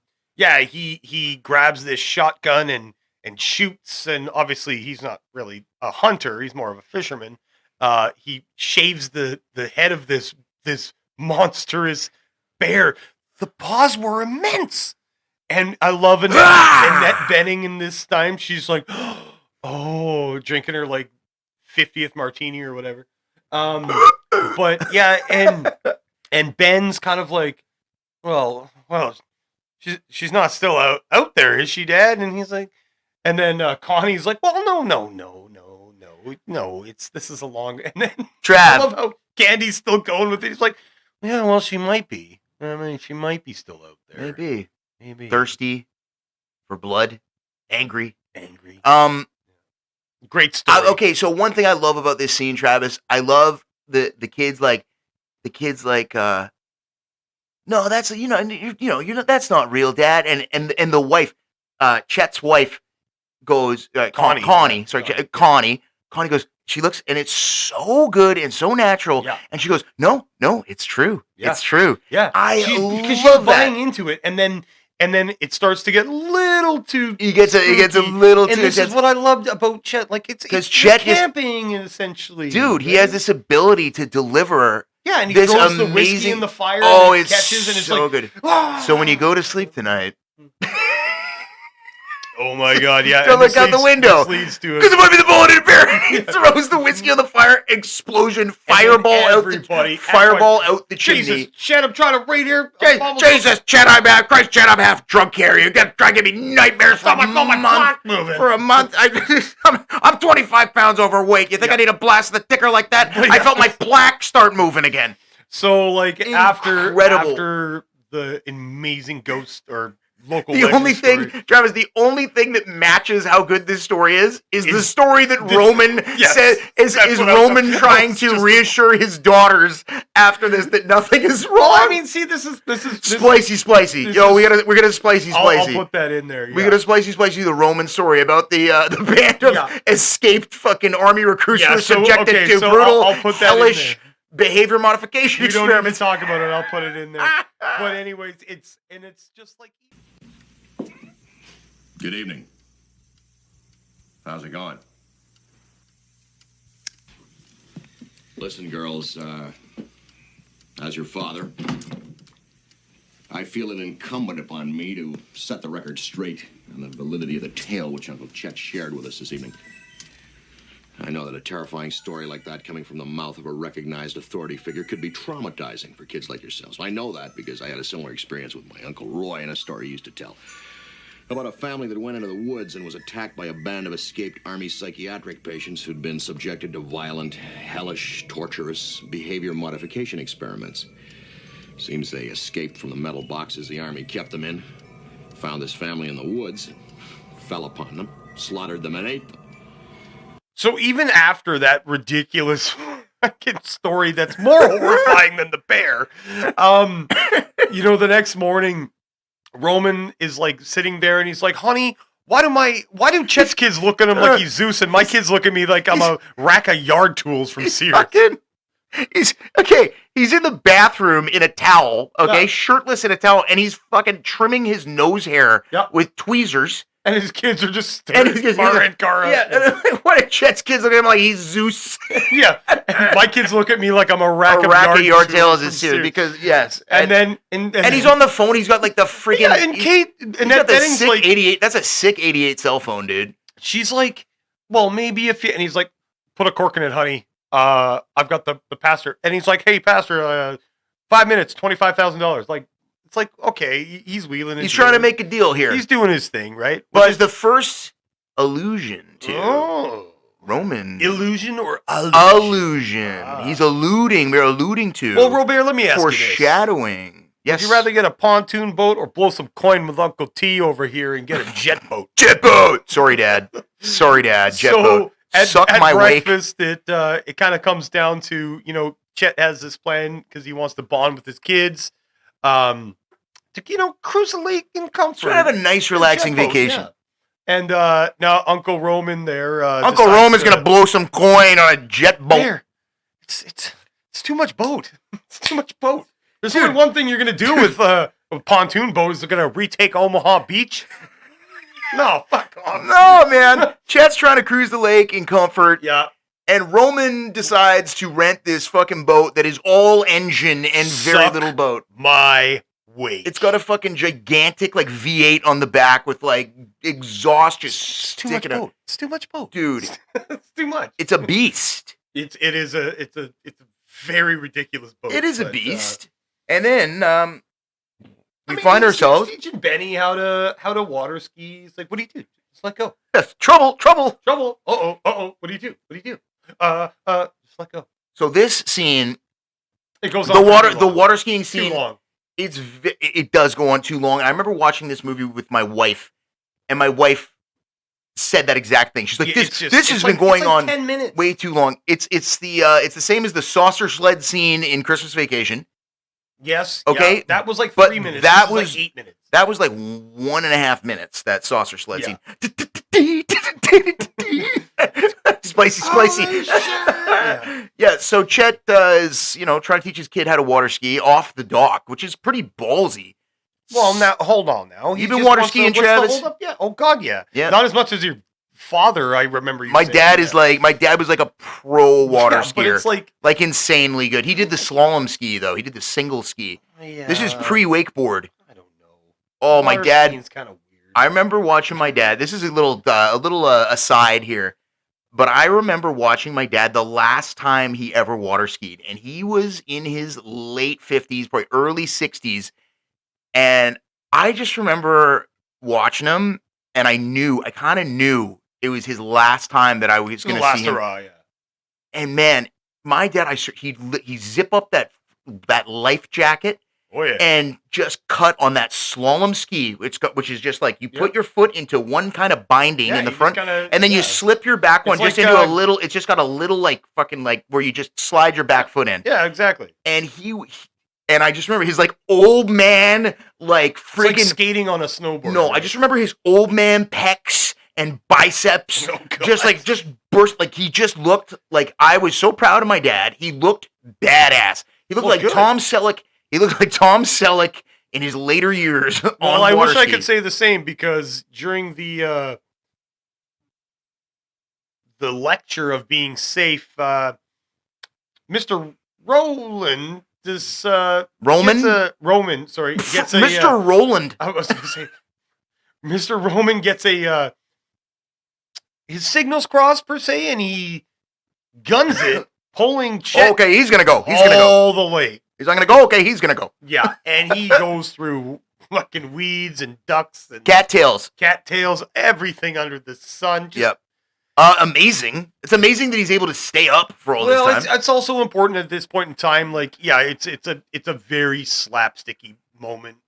he grabs this shotgun and shoots, and obviously he's not really a hunter; he's more of a fisherman. He shaves the head of this monstrous bear. The paws were immense. And I love Annette Bening in this time. She's like, oh, drinking her like 50th martini or whatever. But yeah, and Ben's kind of like, well, she's not still out there, is she, Dad? And he's like, and then Connie's like, well, no, this is a long. And then Trav. I love how Candy's still going with it. He's like, yeah, well, she might be. I mean, she might be still out there. Maybe. Thirsty for blood, angry. Great story. Okay, so one thing I love about this scene, Travis, I love the kids like, no, that's that's not real, Dad. And the wife, Chet's wife, goes Connie. Connie goes. She looks, and it's so good and so natural. Yeah. And she goes, no, it's true. Yeah. It's true. Yeah, because she's buying into it, and then it starts to get a little too. It gets a little too. And this is what I loved about Chet. Like it's Chet camping essentially. Dude, he has this ability to deliver Yeah, and he this throws the whiskey amazing- in the fire Oh, and it it's catches and it's so like, good. "Ah!" So when you go to sleep tonight, oh my god, yeah. don't and look this out the leads- window. This leads to because it might be the bullet in the bear. He throws the whiskey on the fire, explosion, fireball everybody- out the Jesus, chimney. shit, I'm trying to read here. Jesus, Chad, I'm half drunk here. You got trying to give me nightmares for a month. clock moving. For a month, I'm 25 pounds overweight. You think I need a blast of the ticker like that? I felt my plaque start moving again. So, like, Incredible. after the amazing ghost or local The legend only thing, story, Travis, the only thing that matches how good this story is the story that Roman yes, said is that's what I was- Roman trying to just- reassure his daughters after this that nothing is wrong. Well, I mean, see, this is Splicey. this Yo, is- we're gonna splicey. I'll put that in there. We yeah. gotta splicey the Roman story about the band of Yeah. escaped fucking army recruits who Yeah, were so- subjected okay, to so brutal, I'll put that in hellish there. behavior modification We don't even experiments. talk about it. I'll put it in there. But anyways, it's just like. Good evening. How's it going? Listen, girls, as your father, I feel it incumbent upon me to set the record straight on the validity of the tale which Uncle Chet shared with us this evening. I know that a terrifying story like that coming from the mouth of a recognized authority figure could be traumatizing for kids like yourselves. I know that because I had a similar experience with my Uncle Roy and a story he used to tell about a family that went into the woods and was attacked by a band of escaped Army psychiatric patients who'd been subjected to violent, hellish, torturous behavior modification experiments. Seems they escaped from the metal boxes the Army kept them in, found this family in the woods, fell upon them, slaughtered them, and ate them. So even after that ridiculous fucking story that's more horrifying than the bear, the next morning, Roman is like sitting there and he's like, honey, why do Chet's kids look at him like he's Zeus and my kids look at me like I'm a rack of yard tools from Sears? He's in the bathroom in a towel, okay, shirtless in a towel, and he's fucking trimming his nose hair with tweezers. And his kids are just staring at Cara. Yeah, what if Chet's kids look at him like he's Zeus? Yeah, and my kids look at me like I'm a rack of yard tails from is Sears because yes, and then he's on the phone. He's got like the freaking and Kate and that Benning's sick like 88. That's a sick 88 cell phone, dude. She's like, well, maybe if you, and he's like, put a cork in it, honey. I've got the pastor, and he's like, hey, pastor, 5 minutes, $25,000. Like. It's like, okay, he's wheeling. He's trying to make a deal here. He's doing his thing, right? But the first allusion to Roman. Illusion or allusion? He's alluding. We're alluding to. Well, Robert, let me ask you this. Foreshadowing. Yes. Would you rather get a pontoon boat or blow some coin with Uncle T over here and get a jet boat? Jet boat! Sorry, Dad. Jet boat. Suck at my wake. breakfast, it kind of comes down to, Chet has this plan because he wants to bond with his kids. To cruise the lake in comfort. Try to have a nice, relaxing vacation. Yeah. And now Uncle Roman there. Uncle Roman's gonna blow some coin on a jet boat. There. It's too much boat. It's too much boat. There's only one thing you're gonna do with a pontoon boat is they're gonna retake Omaha Beach. No, fuck off. No, man. Chet's trying to cruise the lake in comfort. Yeah. And Roman decides to rent this fucking boat that is all engine and very little boat. My weight. It's got a fucking gigantic like V8 on the back with like exhaust just too much boat. It's too much boat, dude. It's too much. It's a beast. It's a very ridiculous boat. It is a beast. And then we find ourselves teaching Benny how to water ski. It's like, what do you do? Just let go. Yes, trouble. Uh-oh. What do you do? Just let go. So this scene, it goes on the water skiing scene. Too long. It does go on too long. I remember watching this movie with my wife, and my wife said that exact thing. She's like, "This has been going on 10 minutes. way too long." It's the same as the saucer sled scene in Christmas Vacation. Yes. Okay. Yeah, that was like 3 minutes. That was like 8 minutes. That was like 1.5 minutes. That saucer sled scene. Spicy. Yeah. So Chet is, trying to teach his kid how to water ski off the dock, which is pretty ballsy. Well, now hold on. Now you've been water skiing, Travis? Yeah. Oh God, yeah. Yeah. Not as much as your father, I remember you My saying dad that. is like, my dad was like a pro water Yeah, skier. but it's like insanely good. He did the slalom ski though. He did the single ski. This is pre-wakeboard. I don't know. Oh, my dad. Skiing's kind of weird. I remember watching my dad. This is a little aside here, but I remember watching my dad the last time he ever water skied, and he was in his late 50s, probably early 60s, and I just remember watching him, and I kind of knew it was his last time that I was going to see him. hurrah, yeah. And man, my dad, he zip up that life jacket. Oh yeah. And just cut on that slalom ski, which is just like you put your foot into one kind of binding in the front, and then you slip your back one just into a little. It's just got a little like fucking like where you just slide your back foot in. Yeah, exactly. And and I just remember his like old man like freaking like skating on a snowboard. No, I just remember his old man pecs and biceps just burst. Like he just looked like, I was so proud of my dad. He looked badass. He looked like Tom Selleck. He looked like Tom Selleck in his later years. Well, I wish I could say the same, because during the lecture of being safe, Mr. Roland, Roman, sorry, gets a Mr. Roland. I was going to say, Mr. Roman gets a his signals crossed per se, and he guns it, pulling Chet. Okay, he's gonna go. All the way. He's not gonna go. Okay, he's gonna go. Yeah, and he goes through fucking weeds and ducks and cattails, everything under the sun. Yep. Amazing. It's amazing that he's able to stay up for all this time. Well, it's also important at this point in time. Like, yeah, it's a very slapsticky moment.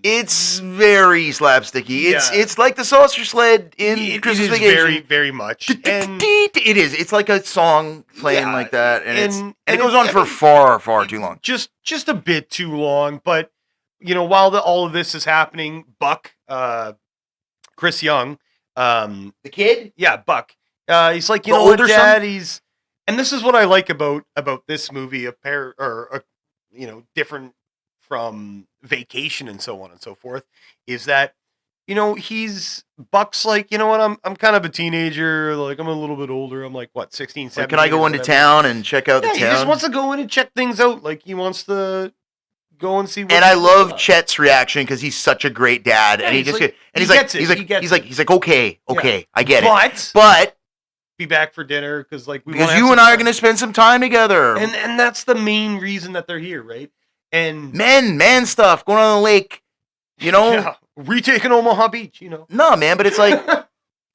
It's very slapsticky. It's like the Saucer Sled in Christmas Vacation. Very, very much. And it is. It's like a song playing like that, and it goes on for far too long. Just a bit too long. But you know, while all of this is happening, Buck, Chris Young, the kid, Buck, he's like, you know what, Dad, and this is what I like about this movie, different from Vacation and so on and so forth, is that, you know, Buck's like, you know what, I'm kind of a teenager, like I'm a little bit older, I'm like, what, 16, 17? Like, can I go into town and check out the town? He just wants to go in and check things out, like he wants to go and see what. And I love Chet's reaction, because he's such a great dad, and he's like, okay, I get it, but be back for dinner, because you and I are gonna spend some time together, and that's the main reason that they're here, right? And man stuff going on the lake, you know, retaking Omaha Beach, you know. No, man, but it's like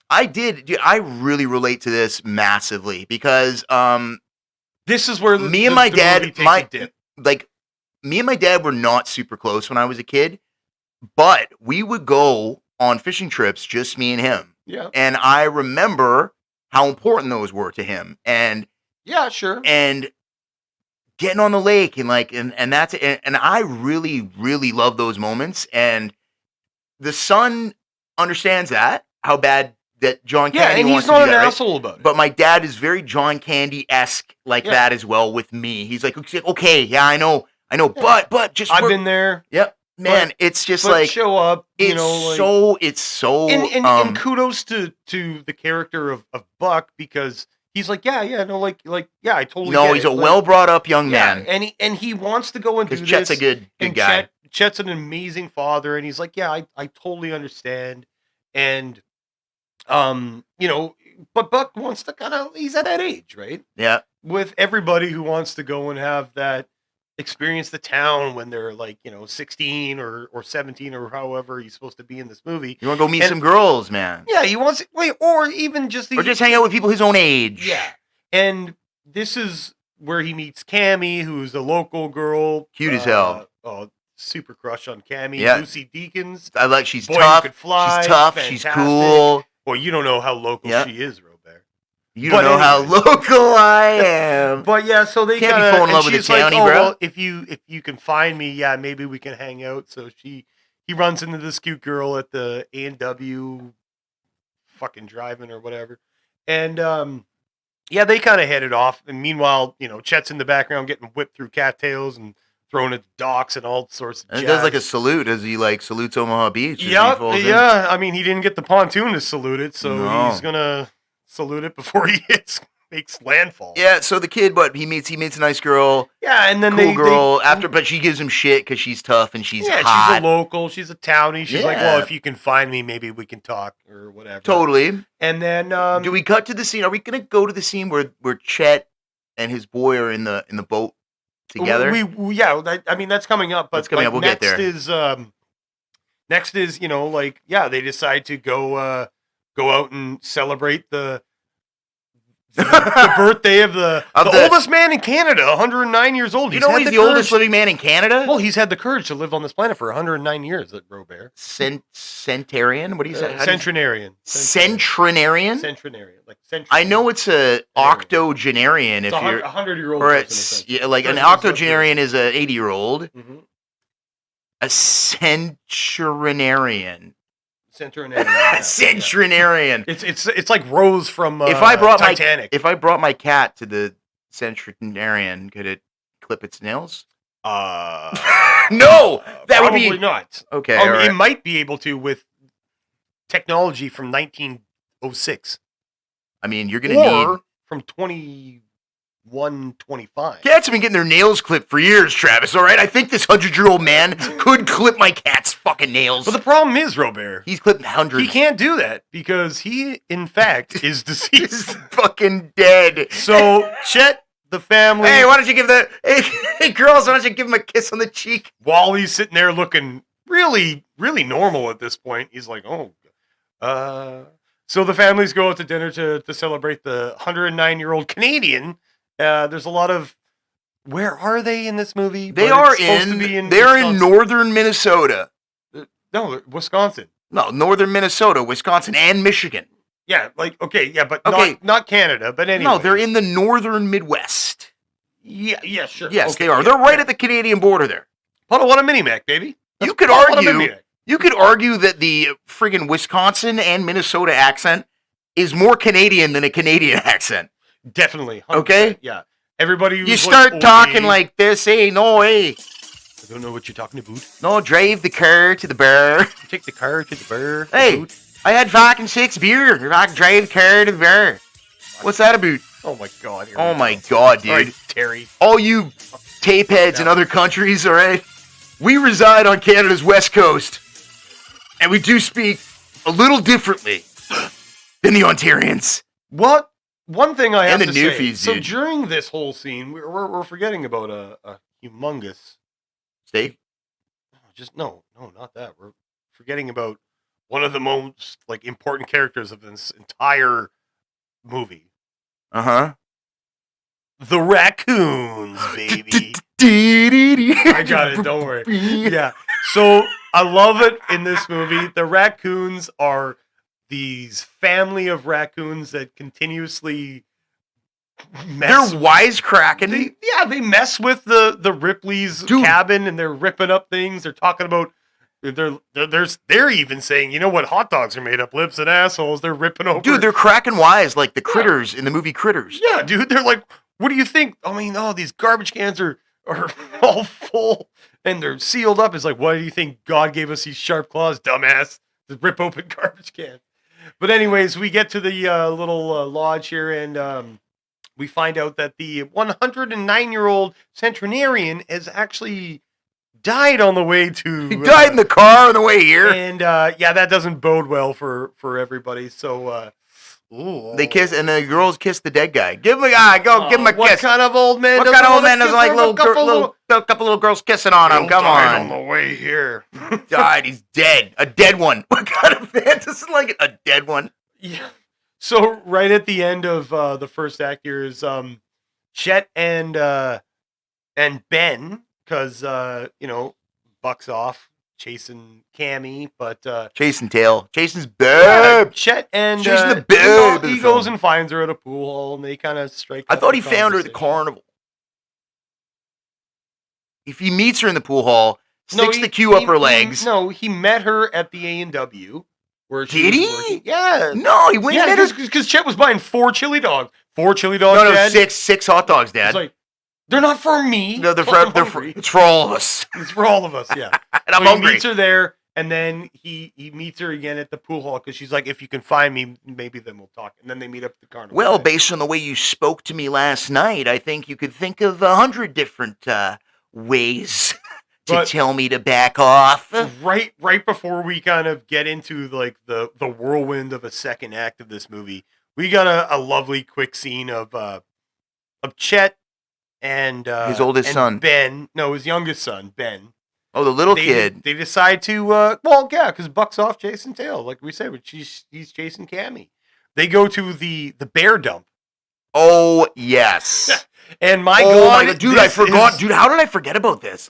I really relate to this massively, because this is where me and my dad were not super close when I was a kid, but we would go on fishing trips, just me and him. Yeah. And I remember how important those were to him. And yeah, sure. And getting on the lake and that's it. And I really, really love those moments. And the son understands how bad that John Candy wants to do that. Yeah, and he's not an asshole about it. But my dad is very John Candy-esque that as well with me. He's like, okay, yeah, I know, but just I've been there. Yep. Man, it's just like show up. It's so. And kudos to the character of Buck, because he's like, I totally. No, he's a well brought up young man, and he wants to go and do this. Chet's a good guy. Chet's an amazing father, and he's like, I totally understand, and but Buck wants to he's at that age, right? Yeah. With everybody who wants to go and have that. Experience the town when they're 16 or 17 or however he's supposed to be in this movie. You want to go meet some girls, man. Yeah, he wants or even just hang out with people his own age. Yeah, and this is where he meets Cammie, who's a local girl, cute as hell. Super crush on Cammie. Yeah. Lucy Deakins. I like. She's tough. Could fly, she's tough. fantastic. She's cool. Well, you don't know how local she is, Robert. You don't know how local I am. But yeah, so they can't be falling in love with the townie, bro. Well, if you can find me, maybe we can hang out. So he runs into this cute girl at the A&W fucking drive-in or whatever, and they kind of headed off. And meanwhile, Chet's in the background getting whipped through cattails and thrown at docks and all sorts of And jazz. he does like a salute as he like salutes Omaha Beach. As he Yep, falls in. yeah. I mean, he didn't get the pontoon to salute it, so No. he's gonna salute it before he makes landfall. Yeah, so the kid, he meets a nice girl, Yeah, and then cool they girl. But she gives him shit because she's tough and she's yeah, hot. she's a local, she's a townie. She's like, Yeah. well, if you can find me, maybe we can talk or whatever. Totally. And then Do we cut to the scene? Are we gonna go to the scene where Chet and his boy are in the boat together? I mean that's coming up, but That's coming up. We'll get there. Next is they decide to go out and celebrate the birthday of the oldest man in Canada, 109 years old. You know he's the oldest living man in Canada? Well, he's had the courage to live on this planet for 109 years, that Robert. Centenarian? What do you say? Centenarian. Centenarian? Centenarian. Like centenarian. I know it's a octogenarian if It's you're... 100-year-old Or person, it's... essentially. Yeah, like an Person who's up octogenarian is a 80-year-old. Mhm. A centenarian. Centenarian. Yeah. Centenarian. It's like Rose from If I brought Titanic. If I brought my cat to the centenarian, could it clip its nails? No, that would probably be not. Okay, all right. It might be able to with technology from 1906 I mean, you're gonna need. or from 2125. Cats have been getting their nails clipped for years, Travis. All right, I think this 100-year-old man could clip my cat's fucking nails. But the problem is, Robert, He's clipped hundreds. he can't do that because he, in fact, is He's deceased. fucking dead. So Chet, the family, Hey, why don't you give hey girls, why don't you give him a kiss on the cheek? while he's sitting there looking really, really normal at this point, he's like, So the families go out to dinner to celebrate the 109-year-old Canadian. There's a lot of, where are they in this movie? They But are it's supposed to be they're in Wisconsin. northern Minnesota. No, Wisconsin. No, northern Minnesota, Wisconsin, and Michigan. Yeah, but Okay. not Canada. But anyway, No, they're in the northern Midwest. Yeah, sure. Yes, Okay, they are. yeah, They're right yeah. at the Canadian border there. What a mini Mac, baby. You could What a argue mini-Mac. that the friggin' Wisconsin and Minnesota accent is more Canadian than a Canadian accent. Definitely. 100%. Okay. Yeah. Everybody. You who's start like, talking okay, like this, hey, no, hey. I don't know what you're talking about. No, drive the car to the bar. Take the car to the bar. Hey, I had fucking 6 beer. If I can drive the car to the bar. What's that about? Oh my god. Here Oh we my go. god, dude. All right, Terry. All you tape heads in other countries, all right? We reside on Canada's west coast, and we do speak a little differently than the Ontarians. What? One thing I have And the to say. Newfies, So dude. during this whole scene, we're forgetting about a humongous. Steak? No, not that. We're forgetting about one of the most important characters of this entire movie. Uh-huh. The raccoons, baby. I got it. Don't worry. Yeah. So I love it in this movie. The raccoons are these family of raccoons that continuously mess. They're wisecracking. They mess with the Ripley's Dude. cabin, and they're ripping up things. They're talking about. They're even saying, you know what, hot dogs are made up, lips and assholes. They're ripping over. Dude, they're cracking wise like the critters in the movie Critters. Yeah, dude. They're like, what do you think? I mean, these garbage cans are all full and they're sealed up. It's like, why do you think God gave us these sharp claws, dumbass? To rip open garbage cans. But anyways, we get to the little lodge here, and we find out that the 109-year-old centenarian has actually died on the way to. He died in the car on the way here. And that doesn't bode well for everybody. So. They kiss, and the girls kiss the dead guy. Give him a give him a What kiss. kind of old man? What kind of old man doesn't like couple little girls kissing on him? Come died on. the way here. Died. He's dead. A dead one. What kind of man doesn't like it? A dead one. Yeah. So right at the end of the first act here is Chet and Ben, because Buck's off chasing Cammy, but Chasing tail. Chasing's babe. Chet and Chasing the babe of the he goes film. and finds her at a pool hall, and they kind of strike. I up thought a he found her at the conversation. carnival. If he meets her in the pool hall, sticks he- the cue up her he- legs. No, he met her at the A&W. Where she Did was he? working. Yeah. No, he went and met her. because Chet was buying 4 chili dogs. 4 chili dogs. No, Dad. six hot dogs, Dad. It's like, They're not for me. No, it's for all of us. It's for all of us, yeah. And I'm So hungry. He meets her there, and then he meets her again at the pool hall because she's like, if you can find me, maybe then we'll talk. And then they meet up at the carnival. Well, based on the way you spoke to me last night, I think you could think of 100 different ways to tell me to back off. Right before we kind of get into like the whirlwind of a second act of this movie, we got a lovely quick scene of Chet and his oldest son, Ben. No, his youngest son, Ben. Oh, the little kid. They decide to because Buck's off chasing tail, like we said, he's chasing Cammy. They go to the bear dump. Oh yes. And my God, dude, I forgot. Dude, how did I forget about this?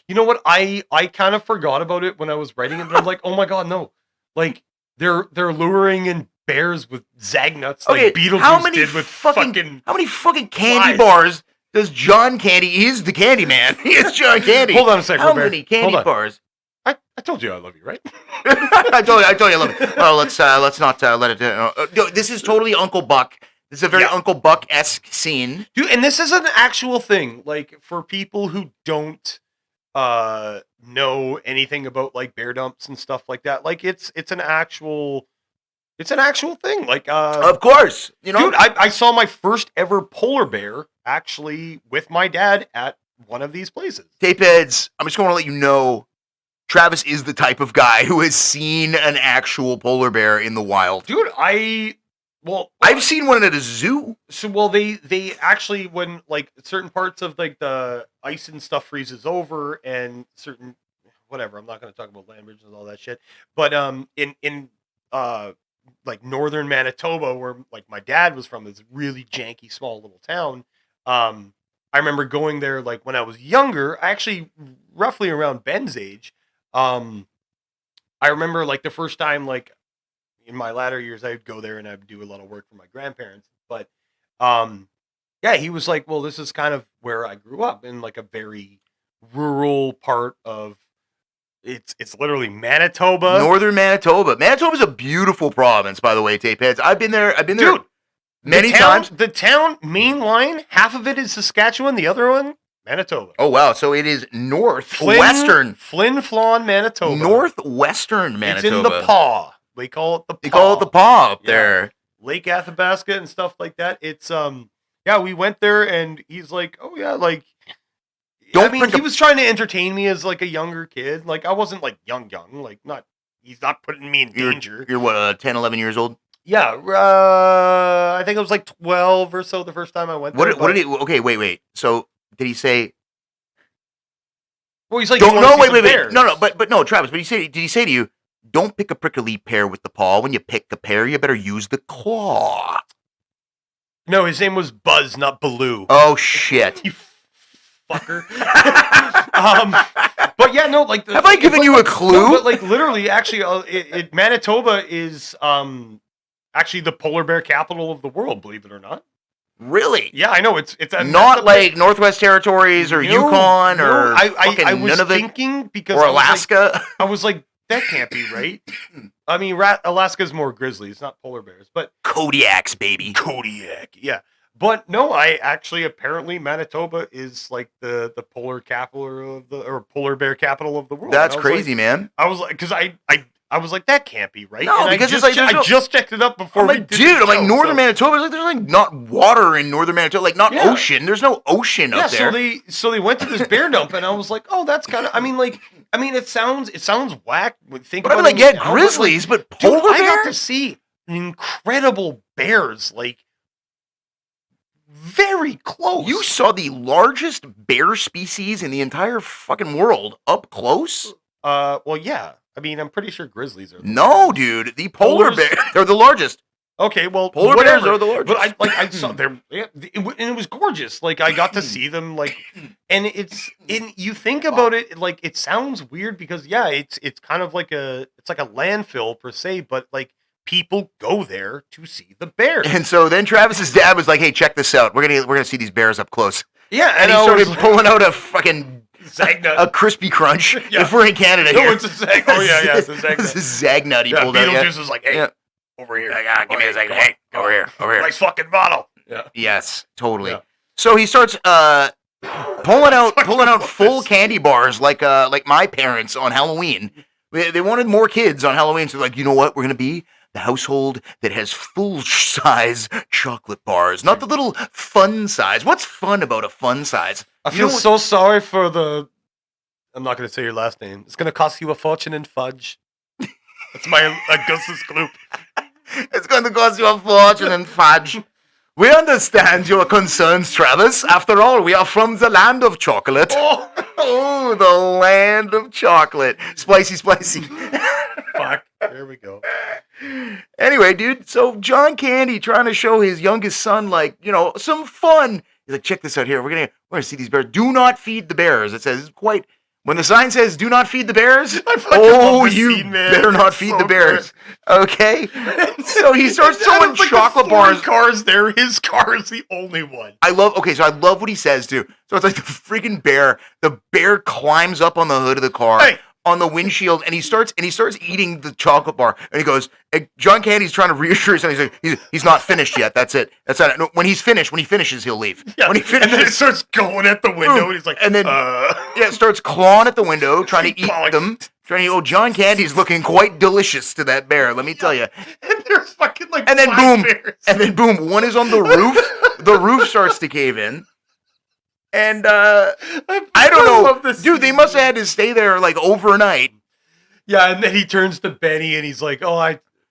You know what? I kind of forgot about it when I was writing it, but I'm like, oh my God, no! Like they're luring in bears with Zagnuts, like Beetlejuice did with fucking. How many fucking candy bars does John Candy? He's the Candy Man. He is John Candy. Hold on a second. How many candy bars? I told you I love you, right? I told you I love you. Oh, let's not let it. This is totally Uncle Buck. This is a very Uncle Buck-esque scene. Dude, and this is an actual thing. Like, for people who don't know anything about, like, bear dumps and stuff like that, like, it's an actual thing. Like, of course. You know? Dude, I saw my first ever polar bear, actually, with my dad at one of these places. Tapeheads, I'm just going to let you know, Travis is the type of guy who has seen an actual polar bear in the wild. Dude, I've seen one at a zoo. So, they actually, when, like, certain parts of, like, the ice and stuff freezes over and certain, whatever, I'm not going to talk about land bridges and all that shit, but, in like, northern Manitoba, where, like, my dad was from, this really janky, small little town, I remember going there, like, when I was younger, actually, roughly around Ben's age, I remember, like, the first time, like, in my latter years, I'd go there and I'd do a lot of work for my grandparents. But, he was like, well, this is kind of where I grew up in like a very rural part of, it's literally Manitoba. Northern Manitoba. Manitoba's a beautiful province, by the way, Tapeheads. I've been there. Dude, many times. The town, main line, half of it is Saskatchewan, the other one, Manitoba. Oh, wow. So it is northwestern. Flin Flon, Manitoba. Northwestern Manitoba. It's in the paw. They call it the paw. They call it the paw up there. Lake Athabasca and stuff like that. It's we went there and he's like, oh yeah, like he was trying to entertain me as like a younger kid. Like I wasn't like young, like he's not putting me in danger. You're what, 10, 11 years old? Yeah, I think I was like 12 or so the first time I went there. What did he? Okay, wait. So did he say? Well, he's like, wait. No, but no, Travis. But did he say to you? Don't pick a prickly pear with the paw. When you pick the pear, you better use the claw. No, his name was Buzz, not Baloo. Oh, shit. You fucker. But yeah, no, like... Have I given you a clue? No, but like literally, actually, Manitoba is actually the polar bear capital of the world, believe it or not. Really? Yeah, I know. It's not like Northwest Territories or Yukon or I was thinking because... Or Alaska? I was like, that can't be right. I mean, Alaska's more grizzlies, not polar bears, but Kodiaks, baby. Kodiak, yeah. But no, apparently Manitoba is like the polar capital of or polar bear capital of the world. That's crazy, man. I was like, because I was like, that can't be right. No, and because I just checked it up before. I'm like, Northern Manitoba. There's like not water in Northern Manitoba, like not ocean. There's no ocean up there. So they went to this bear dump, and I was like, oh, that's kind of. I mean, it sounds whack. Grizzlies, but polar bear. I got to see incredible bears, like very close. You saw the largest bear species in the entire fucking world up close. Well, yeah. I mean, I'm pretty sure grizzlies are. No, dude, the polar bear. They're the largest. Okay, well, polar bears are the largest. But I saw them, and it was gorgeous. Like I got to see them, like, and you think about it, like it sounds weird because it's kind of like it's like a landfill per se, but like people go there to see the bears. And so then Travis's dad was like, "Hey, check this out. We're gonna see these bears up close." Yeah, and he started pulling out a fucking Zagnut. A crispy crunch. Yeah. If we're in Canada here. No, it's a Zagnut. Oh, yeah, it's a Zagnut. This is Zagnut he pulled out. Beetlejuice was like, hey, over here. Give me a Zagnut. Hey, over here. Nice fucking bottle. Yeah. Yes, totally. Yeah. So he starts pulling out full candy bars like my parents on Halloween. They wanted more kids on Halloween, so they're like, you know what? We're gonna be the household that has full size chocolate bars, not the little fun size. What's fun about a fun size? I feel so sorry for the. I'm not going to say your last name. It's going to cost you a fortune in fudge. That's my Augustus Gloop. It's going to cost you a fortune in fudge. We understand your concerns, Travis. After all, we are from the land of chocolate. Oh, the land of chocolate. Spicy. Fuck. There we go. Anyway, dude, so John Candy trying to show his youngest son, like, you know, some fun. He's like, check this out here. We're gonna see these bears. Do not feed the bears. It says quite. When the sign says "Do not feed the bears," you better not feed the bears. Good. Okay, so he starts throwing chocolate bars. Cars there. His car is the only one. I love what he says too. So it's like the freaking bear. The bear climbs up on the hood of the car. Hey. On the windshield, and he starts eating the chocolate bar, and he goes, and John Candy's trying to reassure his son. He's like, he's not finished yet. That's it. That's not it. No, when he finishes, he'll leave. Yeah. When he finishes, and then it starts going at the window, and he's like, and then starts clawing at the window, trying to eat them. John Candy's looking quite delicious to that bear. Let me tell you. And there's fucking like, and then boom, one is on the roof. The roof starts to cave in. And I don't know, dude. They must have had to stay there like overnight. Yeah, and then he turns to Benny and he's like, "Oh,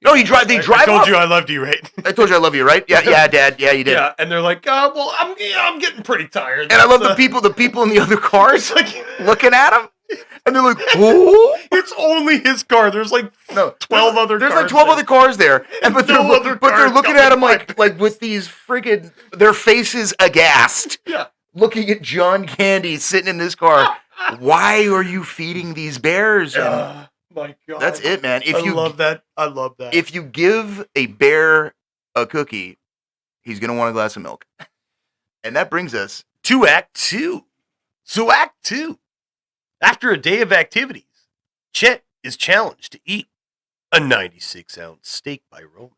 they drive. I told you I loved you, right? I told you I love you, right? Yeah, Dad. Yeah, you did. Yeah, and they're like, well, I'm getting pretty tired." And I love the people in the other cars looking at him, and they're like, "Oh, it's only his car." There's like 12 other. There's like 12 other cars there, but they're looking at him like with these friggin' their faces aghast. Yeah. Looking at John Candy sitting in this car. Why are you feeding these bears? My God. That's it, man. I love that. If you give a bear a cookie, he's going to want a glass of milk. And that brings us to Act 2. So Act 2. After a day of activities, Chet is challenged to eat a 96-ounce steak by Roman.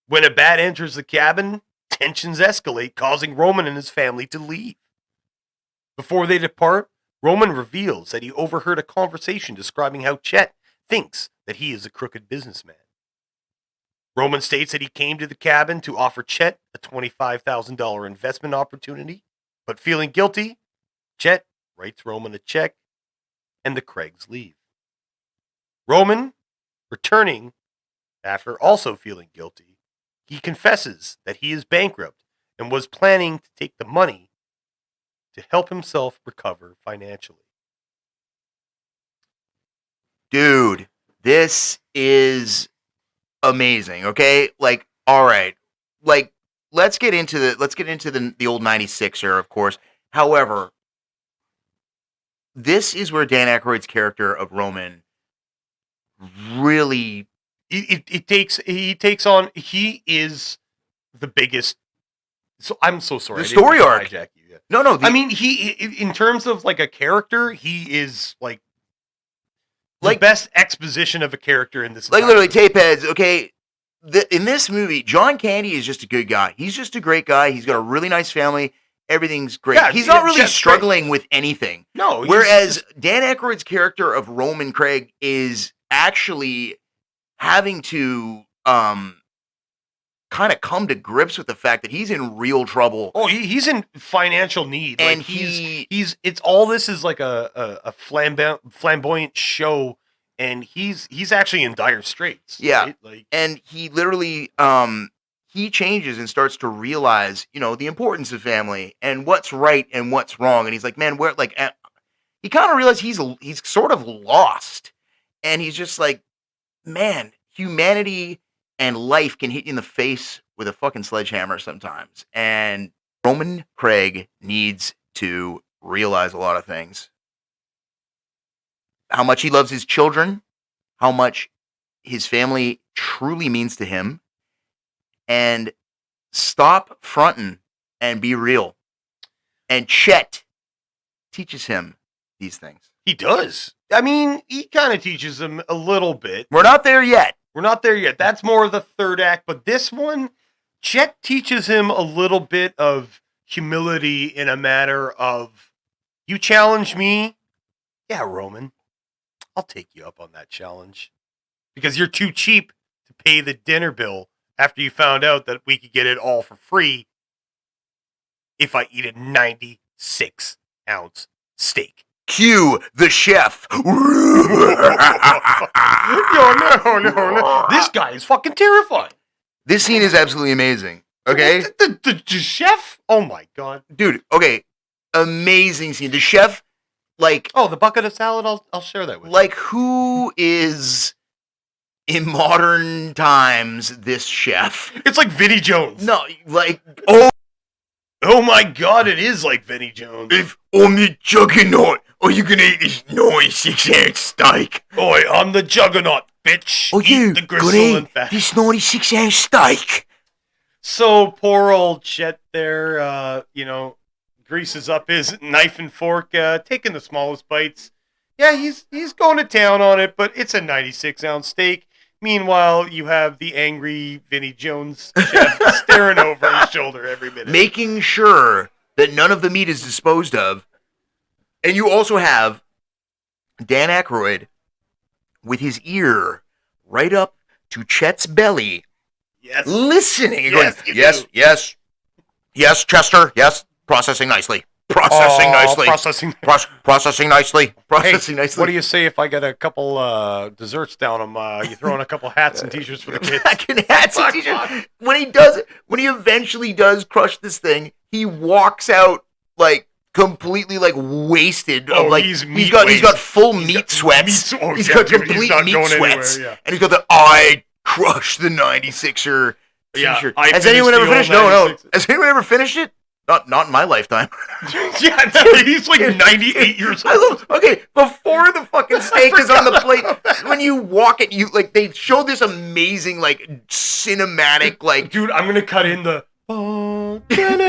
When a bat enters the cabin, tensions escalate, causing Roman and his family to leave. Before they depart, Roman reveals that he overheard a conversation describing how Chet thinks that he is a crooked businessman. Roman states that he came to the cabin to offer Chet a $25,000 investment opportunity, but feeling guilty, Chet writes Roman a check, and the Craigs leave. Roman, returning after also feeling guilty, he confesses that he is bankrupt and was planning to take the money to help himself recover financially. Dude, this is amazing, okay? Like, all right. Like, let's get into the old 96er, of course. However, this is where Dan Aykroyd's character of Roman really he is the biggest. So I'm so sorry. The story arc. Hijack you. Yeah. No. I mean, he in terms of like a character, he is like the best exposition of a character in this. Like literally, tape heads. Okay, in this movie, John Candy is just a good guy. He's just a great guy. He's got a really nice family. Everything's great. Yeah, he's not really struggling with anything. No. Whereas Dan Aykroyd's character of Roman Craig is actually having to kind of come to grips with the fact that he's in real trouble. Oh, he's in financial need, and like it's all this is like a flamboyant show, and he's actually in dire straits. Yeah, right? Like, and he literally he changes and starts to realize, you know, the importance of family and what's right and what's wrong. And he's like, man, where like he kind of realized he's sort of lost, and he's just like, man, humanity and life can hit you in the face with a fucking sledgehammer sometimes. And Roman Craig needs to realize a lot of things. How much he loves his children, how much his family truly means to him, and stop fronting and be real. And Chet teaches him these things. He does. I mean, he kind of teaches him a little bit. We're not there yet. That's more of the third act. But this one, Chet teaches him a little bit of humility in a matter of, you challenge me? Yeah, Roman, I'll take you up on that challenge. Because you're too cheap to pay the dinner bill after you found out that we could get it all for free if I eat a 96-ounce steak. Cue the chef. No. This guy is fucking terrifying. This scene is absolutely amazing. Okay? The chef? Oh my God. Dude, okay. Amazing scene. The chef, like... Oh, the bucket of salad, I'll share that with you. Like, who is, in modern times, this chef? It's like Vinnie Jones. No, like... Oh my God, it is like Vinnie Jones. If I'm the juggernaut, are you gonna eat this 96-ounce steak? Oi, I'm the juggernaut, bitch. Oh, you Eat the gristle and fat. this 96-ounce steak? So poor old Chet there, greases up his knife and fork, taking the smallest bites. Yeah, he's going to town on it, but it's a 96-ounce steak. Meanwhile, you have the angry Vinnie Jones chef staring over his shoulder every minute. Making sure that none of the meat is disposed of. And you also have Dan Aykroyd with his ear right up to Chet's belly. Yes. Listening. And Yes, going, you yes, do. yes. Yes, Chester. Yes. Processing nicely. Processing nicely. Processing. Processing nicely. Processing Hey, nicely. what do you say if I get a couple desserts down them? You throw in a couple hats and t-shirts for the kids. Fucking hats and t-shirts. When he eventually does crush this thing, he walks out like completely like wasted. Oh, of, like, he's got full meat sweats. He's got complete meat sweats. Yeah. And he's got the I crushed the 96er Yeah, t-shirt. I Has finished anyone ever the old finished? No. 96. Has anyone ever finished it? Not in my lifetime. Yeah, no, he's like 98 years I old. love, okay, before the fucking steak is on the plate, when you walk it, you like they show this amazing like cinematic like Dude, I'm gonna cut in the dude,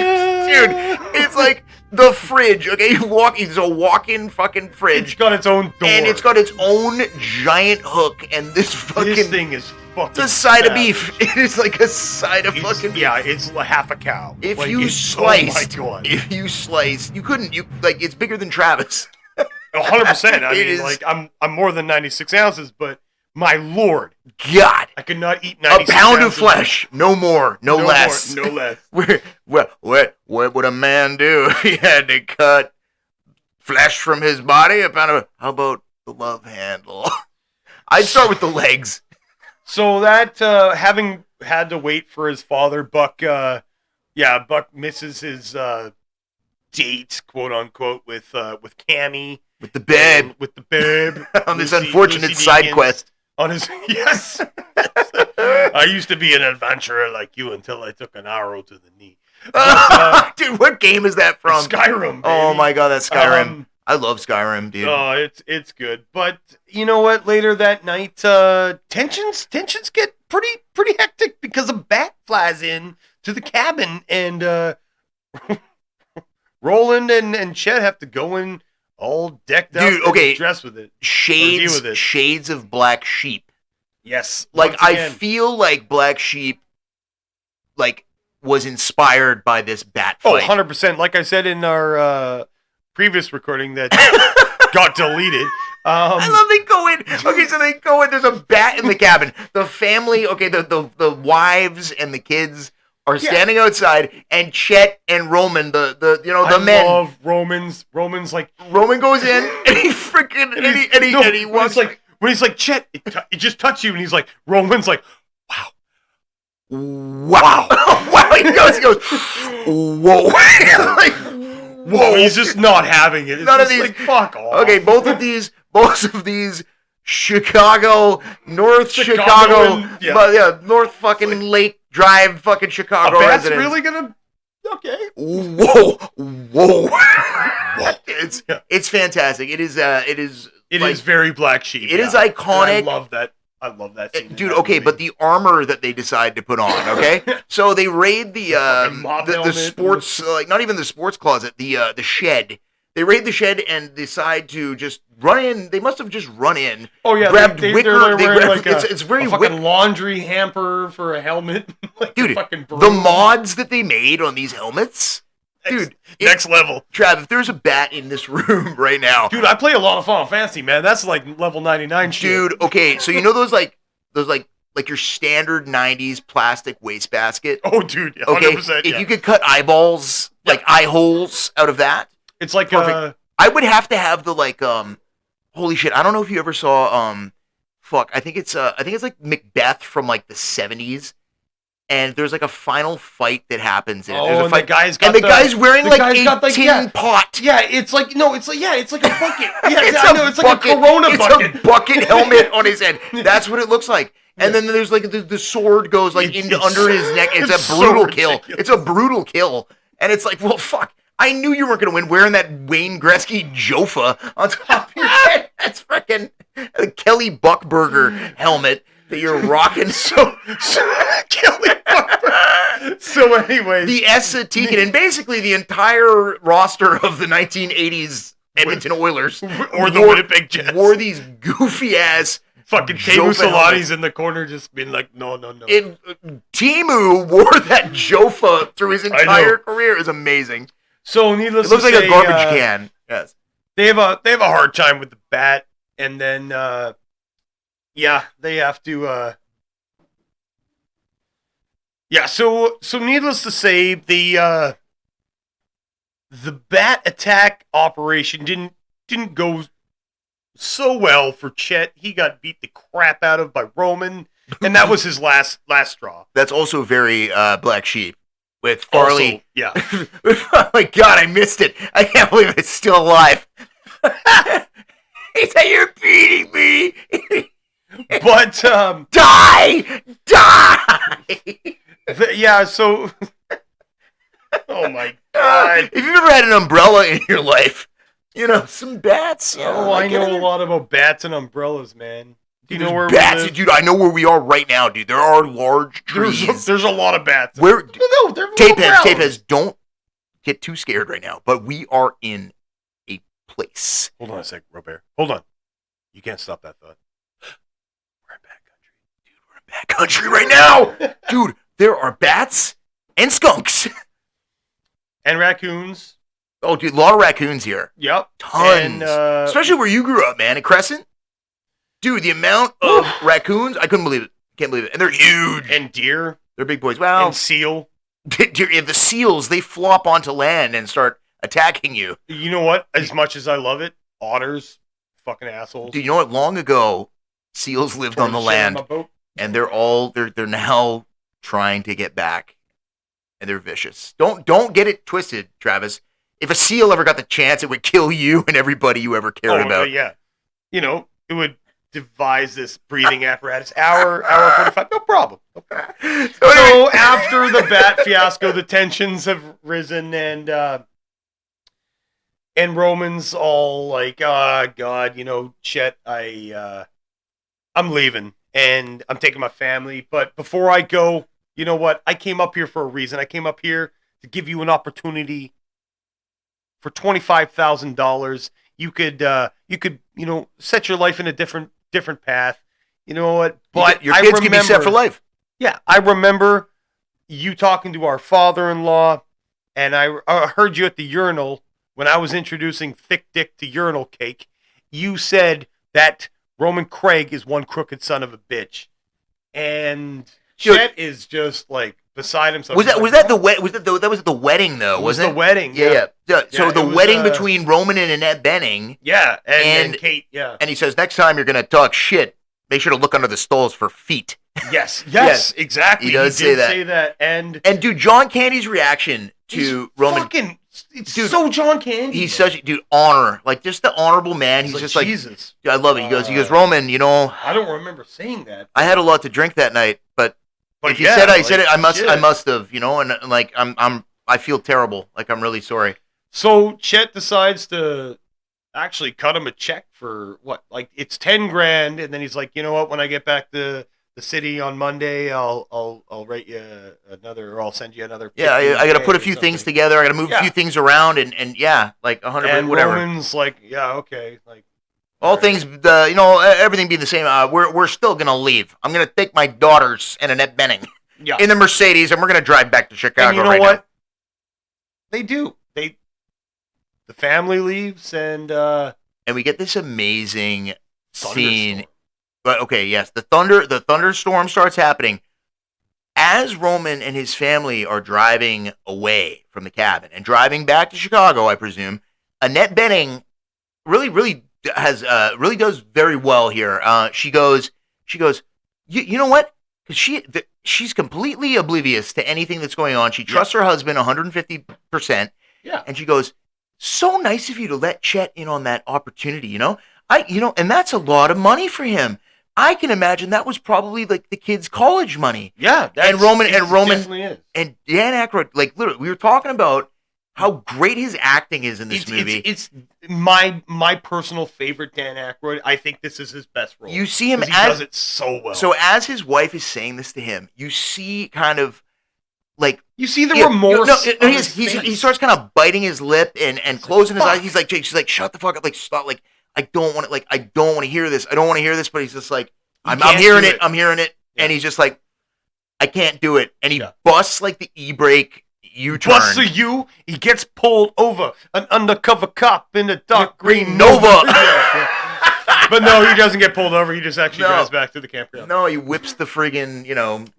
it's like the fridge. Okay, it's a walk-in fucking fridge. It's got its own door. And it's got its own giant hook, and this fucking this thing is fucking it's a side of savage. beef. It is like a side of fucking beef. Yeah, it's like half a cow. If Like, you it's- sliced, oh my God. if you sliced, you couldn't. You like it's bigger than Travis. 100%. I It mean, is- like I'm more than 96 ounces, but my lord, God, I could not eat a 96 pound of ounces. flesh, no more, no No less. more, no less. What would a man do if he had to cut flesh from his body? A pound of. How about the love handle? I'd start with the legs. So that having had to wait for his father, Buck misses his date, quote unquote, with Cammy, With the babe. with the babe On this Lucy- unfortunate Lucy side Deakins. quest. On his yes, I used to be an adventurer like you until I took an arrow to the knee. Dude, what game is that from? Skyrim. Oh baby. my god, that's Skyrim. I love Skyrim, dude. Oh, it's good. But you know what? Later that night, tensions get pretty hectic because a bat flies in to the cabin, and Roland and Chet have to go in all decked out, Dude, okay. dressed with it. Shades, with it. shades of Black Sheep. Yes, Like once I again. feel like Black Sheep, like was inspired by this bat Oh, fight. 100%. Like I said in our previous recording that got deleted. I love they go in. Okay, so they go in. There's a bat in the cabin. The family, okay, the wives and the kids are standing outside, and Chet and Roman, the men. I love Roman's like Roman goes in, and he freaking and he walks when he's like Chet, it just touched you, and he's like Roman's like wow. Wow. He goes, whoa. Like, whoa. He's just not having it. It's None of just these- like, fuck off. Okay, both of these North Chicago, and- yeah. but yeah, North fucking Lake Drive, fucking A Chicago bat's residents. really gonna okay. Whoa. It's fantastic. It is It like, is very Black Sheep. it is yeah. iconic. And I love that scene. in Dude, that okay, movie. but the armor that they decide to put on, okay? So they raid the fucking mob the helmet. sports like not even the sports closet, the shed. They raid the shed and decide to just run in. They must have just run in. Oh yeah, grabbed they're wicker. They wearing grabbed, like it's very a fucking laundry hamper for a helmet. Like dude. a fucking The broom. mods that they made on these helmets, Dude, next level. Trav, if there's a bat in this room right now. Dude, I play a lot of Final Fantasy, man. That's like level 99 shit. Dude, okay, so you know those your standard 90s plastic wastebasket? Oh, dude, 100%. Okay, if you could cut eyeballs, like eye holes out of that. It's like I would have to have the holy shit, I don't know if you ever saw I think it's like Macbeth from like the 70s. And there's like a final fight that happens in it. There's a fight, the guy's wearing like a tin pot. Yeah, it's like a bucket. Yeah, it's like a Corona bucket. It's a bucket helmet on his head. That's what it looks like. And then there's like the sword goes like under his neck. It's a brutal kill. It's a brutal kill. And it's like, well, fuck. I knew you weren't gonna win wearing that Wayne Gretzky Jofa on top of your head. That's freaking Kelly Buckberger helmet that you're rocking. So Kelly Buckberger. So anyway, the Essa-Tikin and basically the entire roster of the 1980s Edmonton Oilers or the Winnipeg Jets wore these goofy ass fucking Teemu Salati's in the corner just being like, no. Timu wore that Jofa through his entire career. Is amazing. So needless to say, it looks like a garbage can. Yes. They have a hard time with the bat, and then they have to so needless to say, the bat attack operation didn't go so well for Chet. He got beat the crap out of by Roman, and that was his last straw. That's also very Black Sheep with Farley. Also, yeah. Oh my God, I missed it. I can't believe it's still alive. He said, "You're beating me." But die. So oh my God. If you've ever had an umbrella in your life, some bats. I know a lot about bats and umbrellas, man. Do you know where bats, we live? Dude, I know where we are right now, dude. There are large trees. There's a lot of bats. Where? No, they're tape heads, don't get too scared right now. But we are in a place. Hold on a sec, Robert. Hold on. You can't stop that thought. We're in bad country. Dude, we're in bad country right now. Dude, there are bats and skunks. And raccoons. Oh, dude, a lot of raccoons here. Yep. Tons. Especially where you grew up, man, at Crescent. Dude, the amount of raccoons, I couldn't believe it. Can't believe it. And they're huge. And deer. They're big boys. Wow. And seal. The seals, they flop onto land and start attacking you. You know what? As much as I love it, otters, fucking assholes. Dude, you know what? Long ago, seals lived on the land. And they're now trying to get back. And they're vicious. Don't get it twisted, Travis. If a seal ever got the chance, it would kill you and everybody you ever cared about. Yeah. It would devise this breathing apparatus. Hour 45. No problem. So after the bat fiasco, the tensions have risen, and Roman's all like, God, Chet, I'm leaving, and I'm taking my family. But before I go, you know what? I came up here for a reason. I came up here to give you an opportunity for $25,000. You could set your life in a different path. You know what? But your kids can be set for life. Yeah, I remember you talking to our father-in-law, and I heard you at the urinal when I was introducing thick dick to urinal cake. You said that Roman Craig is one crooked son of a bitch, and Chet is just like beside himself. Was that the wedding though? It was the wedding. Yeah. So the wedding between Roman and Annette Benning. Yeah, and Kate. Yeah. And he says, next time you're gonna talk shit, make sure to look under the stalls for feet. Yes, exactly. He does say that. And dude, John Candy's reaction to Roman. It's so John Candy. He's such honor, like just the honorable man. He's just like Jesus. I love it. He goes, Roman. I don't remember saying that. I had a lot to drink that night, but if you said I said it, I must have, and like I feel terrible. Like I'm really sorry. So Chet decides to actually cut him a check for what? Like it's $10,000, and then he's like, you know what? When I get back to the city on Monday, I'll write you another, or I'll send you another. Yeah, I got to put a few things together. I got to move a few things around, and yeah, like 100, and whatever. Roman's like, yeah, okay, like. All things, everything being the same. We're still gonna leave. I'm gonna take my daughters and Annette Benning in the Mercedes, and we're gonna drive back to Chicago. And you know what? They do. The family leaves, and we get this amazing scene. thunderstorm. But okay, yes, the thunderstorm starts happening as Roman and his family are driving away from the cabin and driving back to Chicago. I presume Annette Bening really does very well here. She goes, you know what? Because she's completely oblivious to anything that's going on. She trusts her husband 150%. Yeah. And she goes, so nice of you to let Chet in on that opportunity, you know? And that's a lot of money for him. I can imagine that was probably like the kid's college money. Yeah. Roman definitely is. and Dan Aykroyd, like literally, we were talking about how great his acting is in this movie. It's my personal favorite Dan Aykroyd. I think this is his best role. You see him he does it so well. So as his wife is saying this to him, you see kind of like you see the remorse. He starts kind of biting his lip and closing his eyes. She's like, shut the fuck up, like stop, like I don't want to hear this. I don't want to hear this. But he's just like, I'm hearing it. I'm hearing it. Yeah. And he's just like, I can't do it. And he busts like the e-brake U-turn. Busts a U. He gets pulled over. An undercover cop in a dark green Nova. But no, he doesn't get pulled over. He just actually drives back to the campground. No, he whips the friggin',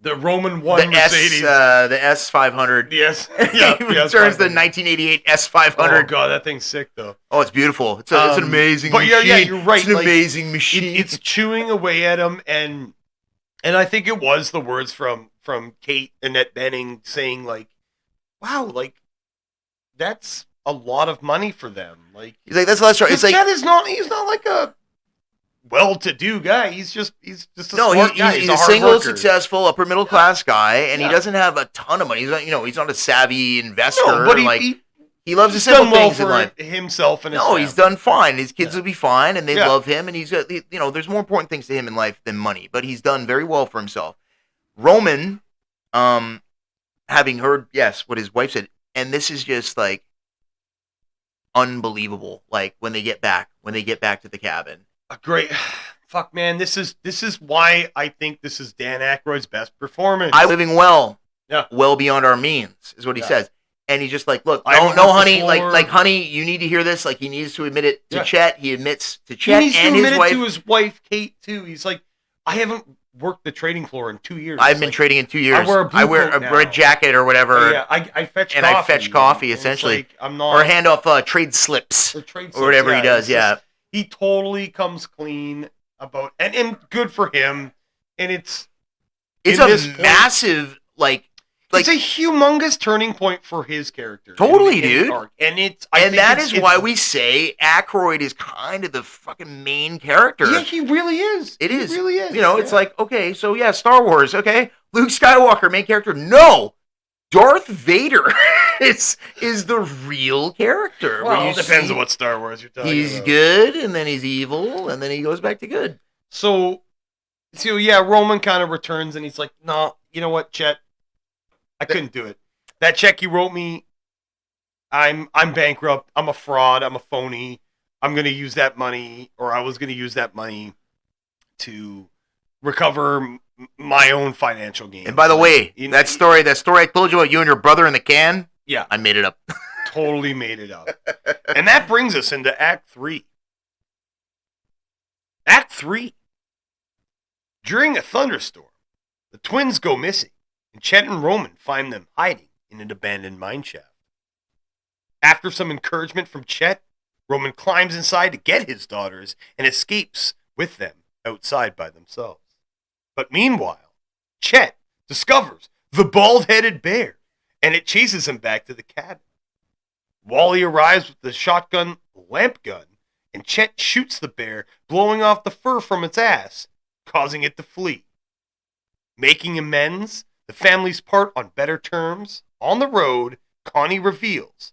the Roman 1 Mercedes. The S500. Yes. Yeah, he returns the 1988 S500. Oh, God, that thing's sick, though. Oh, it's beautiful. It's an amazing machine. But yeah, you're right. It's an amazing machine. It's chewing away at him, and I think it was the words from Kate Annette Bening saying, like, wow, like, that's a lot of money for them. Like, that's less right. It's like, he's not like a well-to-do guy. He's just a smart guy. He's a single, successful, upper middle class guy, and he doesn't have a ton of money. He's not, he's not a savvy investor. No, but he loves the simple things in life. Himself and his family. He's done fine. His kids will be fine, and they love him. And he's got, there's more important things to him in life than money. But he's done very well for himself. Roman, having heard what his wife said, and this is just like unbelievable. Like when they get back to the cabin. A great, fuck man, this is why I think this is Dan Aykroyd's best performance. I'm living well beyond our means, is what he says. And he's just like, look, no, honey, like, honey, you need to hear this. Like, he needs to admit it to Chet. He admits to Chet and his wife. To his wife, Kate, too. He's like, I haven't worked the trading floor in 2 years. I've been trading in 2 years. I wear a jacket or whatever. Yeah, I fetch and coffee. I fetch coffee, essentially. Like, I'm not, or hand off trade slips. Or whatever he does, he totally comes clean about, and good for him. And it's a massive, it's a humongous turning point for his character. Totally, dude. And that is why we say Aykroyd is kind of the fucking main character. Yeah, he really is. It is. He really is. It's like, okay, so Star Wars, okay. Luke Skywalker, main character. No! Darth Vader is the real character. Well, it depends on what Star Wars you're talking about. He's good, and then he's evil, and then he goes back to good. So Roman kind of returns, and he's like, no, you know what, Chet? I couldn't do it. That check you wrote me, I'm bankrupt. I'm a fraud. I'm a phony. I'm going to use that money, or I was going to use that money to recover my own financial gain. And by the way, that story I told you about you and your brother in the can, I made it up. Totally made it up. And that brings us into Act 3. Act 3. During a thunderstorm, the twins go missing, and Chet and Roman find them hiding in an abandoned mine shaft. After some encouragement from Chet, Roman climbs inside to get his daughters and escapes with them outside by themselves. But meanwhile, Chet discovers the bald-headed bear, and it chases him back to the cabin. Wally arrives with the shotgun lamp gun, and Chet shoots the bear, blowing off the fur from its ass, causing it to flee. Making amends, the families part on better terms. On the road, Connie reveals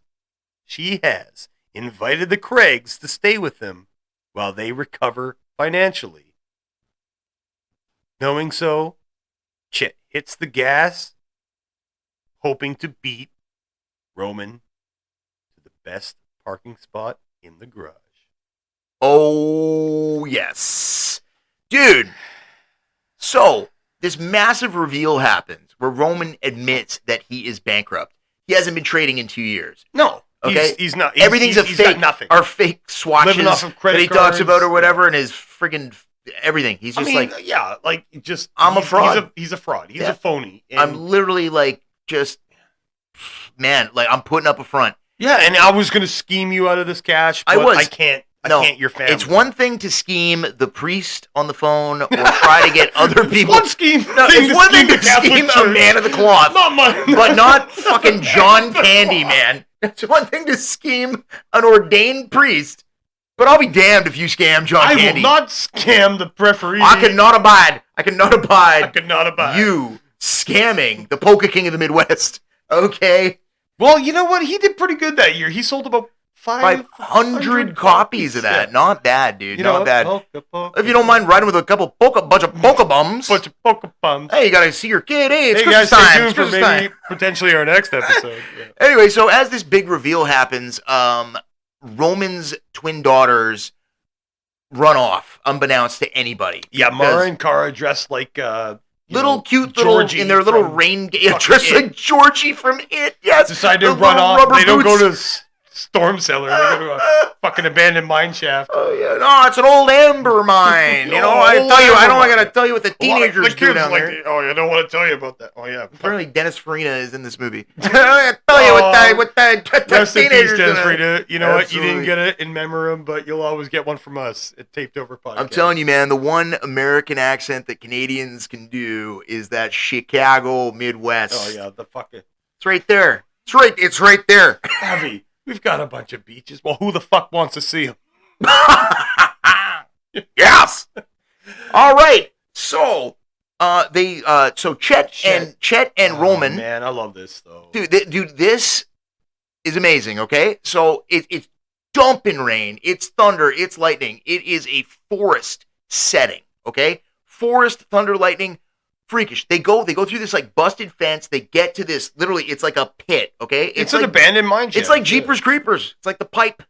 she has invited the Craigs to stay with them while they recover financially. Knowing so, Chet hits the gas, hoping to beat Roman to the best parking spot in the garage. Oh, yes. Dude, so this massive reveal happens where Roman admits that he is bankrupt. he hasn't been trading in 2 years. No. Okay, he's not. Everything's he's fake. got nothing. Our fake swatches Living off of credit that he talks cards. about or whatever, and his friggin' everything. He's just I'm a fraud. He's a fraud. He's Yeah. a phony. And I'm literally like, just, man, like I'm putting up a front. yeah, and I was gonna scheme you out of this cash. But I can't. I can't. Your family. It's one thing to scheme the priest on the phone or try to get other people. One scheme. No, it's one thing to scheme a man of the cloth, Not mine. but not fucking John Candy, man. It's one thing to scheme an ordained priest, but I'll be damned if you scam John I Candy. will not scam the referee. I could not abide. I could not abide you scamming the Polka King of the Midwest. Okay? Well, you know what? He did pretty good that year. He sold about 500 copies of that. Yeah. Not bad, dude. Not bad. Polka. If you don't mind riding with a bunch of polka bums. Bunch of polka bums. Hey, you gotta see your kid. Hey, it's Hey guys, Christmas stay time. tuned It's for Christmas maybe time. potentially our next episode. Yeah. Anyway, so as this big reveal happens, Roman's twin daughters run off, unbeknownst to anybody. Yeah, Mara and Kara dressed like Cute Georgie little in their little from rain dressed like Georgie from It. Yes, decide to the run little off. rubber They don't go boots. to storm cellar. They go to a fucking abandoned mine shaft. Oh yeah, no, it's an old amber mine. You know, I Old tell you, I amber don't mine. gotta tell you what the teenagers the do kids down like there. oh, I don't want to tell you about that. Oh yeah. Apparently, Dennis Farina is in this movie. I tell you what the Rest in peace, teenagers do. Dennis Farina. You know what? You Absolutely. didn't get it in memoriam, but you'll always get one from us. It taped over podcast. I'm telling you, man, the one American accent that Canadians can do is that Chicago Midwest. Oh yeah, the fucking It's right there. It's right there. heavy. We've got a bunch of beaches. Well, who the fuck wants to see them? Yes. All right. So, Chet and Roman. Man, I love this though. Dude, this is amazing. Okay, so it's dumping rain, it's thunder, it's lightning. It is a forest setting. Okay, forest, thunder, lightning, freakish. They go through this like busted fence. They get to this. Literally, it's like a pit. Okay, It's like, an abandoned mine shaft. It's like Jeepers Creepers. It's like the pipe.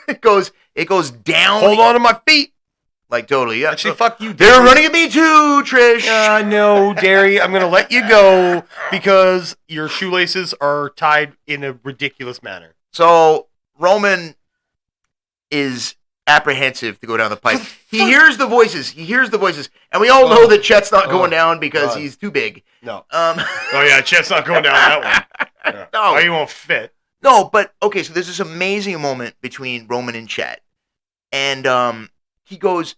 it goes down. Hold on to my feet. Like totally. Yeah. Actually, fuck you. They're Derry. running at me too, Trish. No, Derry. I'm gonna let you go because your shoelaces are tied in a ridiculous manner. So Roman is apprehensive to go down the pipe. He hears the voices. And we all know that Chet's not going down because God. he's too big. No. Oh yeah, Chet's not going down that one. Yeah. No. Oh, he won't fit. No, but okay, so there's this amazing moment between Roman and Chet. And he goes,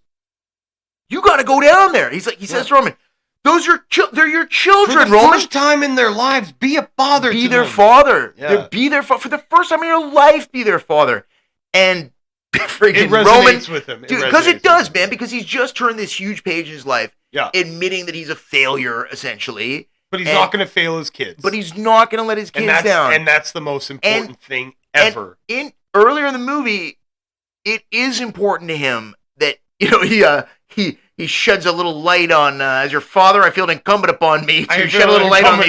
"You got to go down there." He says to Roman, "Those are they're your children, For the Roman. first time in their lives, be a father Be to their them. father. Yeah. Be their for the first time in your life. Be their father." And freaking It resonates Roman, with him. dude, because it does, man. Because he's just turned this huge page in his life, Yeah. admitting that he's a failure, essentially. But he's not going to fail his kids. But he's not going to let his kids down. And that's the most important thing ever. And earlier in the movie, it is important to him that he sheds a little light on as your father. I feel it incumbent upon me to shed a little light on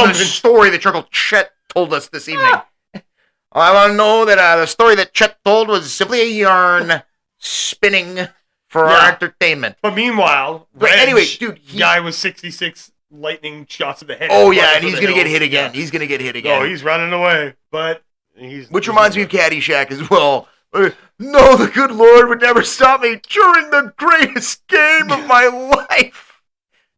the story that your Uncle Chet told us this evening. I want to know that the story that Chet told was simply a yarn spinning for our entertainment. But meanwhile, anyway, dude, guy with 66 lightning shots to the head. Oh yeah, and he's gonna get hit again. He's gonna get hit again. Oh, he's running away. But which reminds me of Caddyshack as well. No, the good Lord would never stop me during the greatest game of my life.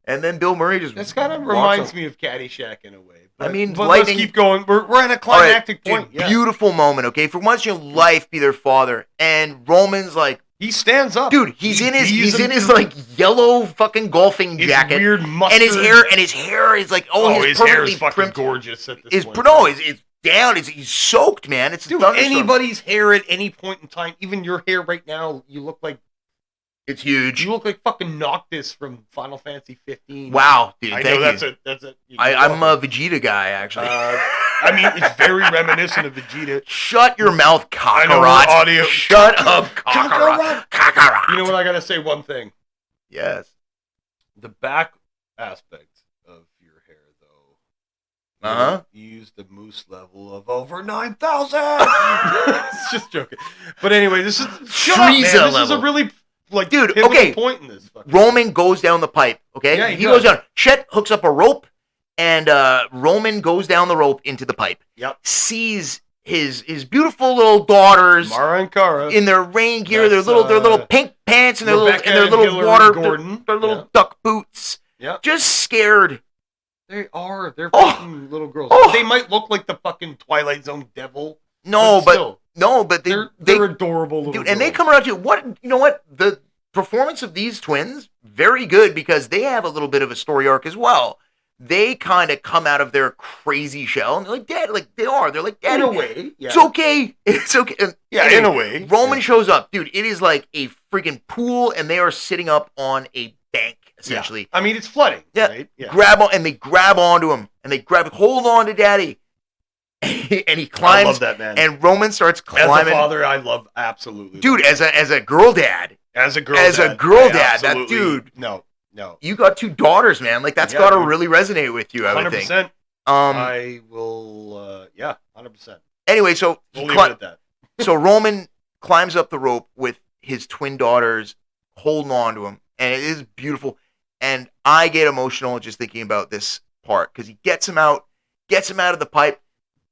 And then Bill Murray just This kind of reminds me of Caddyshack in a way. But, I mean, but lightning. Let's keep going. We're at a climactic point. Dude, beautiful moment. Okay, for once in your life, be their father. And Roman's like, he stands up, dude. He's in his like yellow fucking golfing jacket, weird mustard, and his hair is like his hair is fucking gorgeous at this point. No, it's down. He's soaked, man. It's dude. Anybody's hair at any point in time, even your hair right now, you look like it's huge. You look like fucking Noctis from Final Fantasy 15. Wow, dude. I thank know you. that's it. I'm a Vegeta guy, actually. I mean, it's very reminiscent of Vegeta. Shut your mouth, Kakarot. I know audio. Shut up, Kakarot. You know what? I gotta say one thing. Yes. The back aspect of your hair, though. You used the moose level of over 9,000. It's just joking. But anyway, this is Frieza This is a really dude. pivotal Okay. point in this. Roman goes down the pipe. Okay. Yeah, he goes down. Chet hooks up a rope. And Roman goes down the rope into the pipe. Yep. Sees his beautiful little daughters Mara and Cara in their rain gear, That's, their little pink pants, and their Rebecca little and Hillary water, Gordon. their little duck boots. Yep. Just scared. They are. They're Oh. fucking little girls. Oh. They might look like the fucking Twilight Zone devil. No, still, but they're adorable little dude, girls. and they come around to what the performance of these twins very good because they have a little bit of a story arc as well. They kind of come out of their crazy shell and they're like, Dad, like they are. They're like, Dad, in a way. Yeah. it's okay. It's okay. And Yeah, anyway, in a way. Roman shows up. Dude, it is like a freaking pool and they are sitting up on a bank, essentially. Yeah. I mean, it's flooding. Yeah. Right? Yeah. They grab onto him and they hold on to Daddy. And he climbs. I love that, man. And Roman starts climbing. As a father, I love absolutely. Dude, as a girl dad. As a girl dad, that dude. No. You got 2 daughters, man. Like that's got to really resonate with you, I would think. 100%. I will, 100%. Anyway, so We'll leave it at that. so Roman climbs up the rope with his twin daughters holding on to him, and it is beautiful. And I get emotional just thinking about this part because he gets him out of the pipe,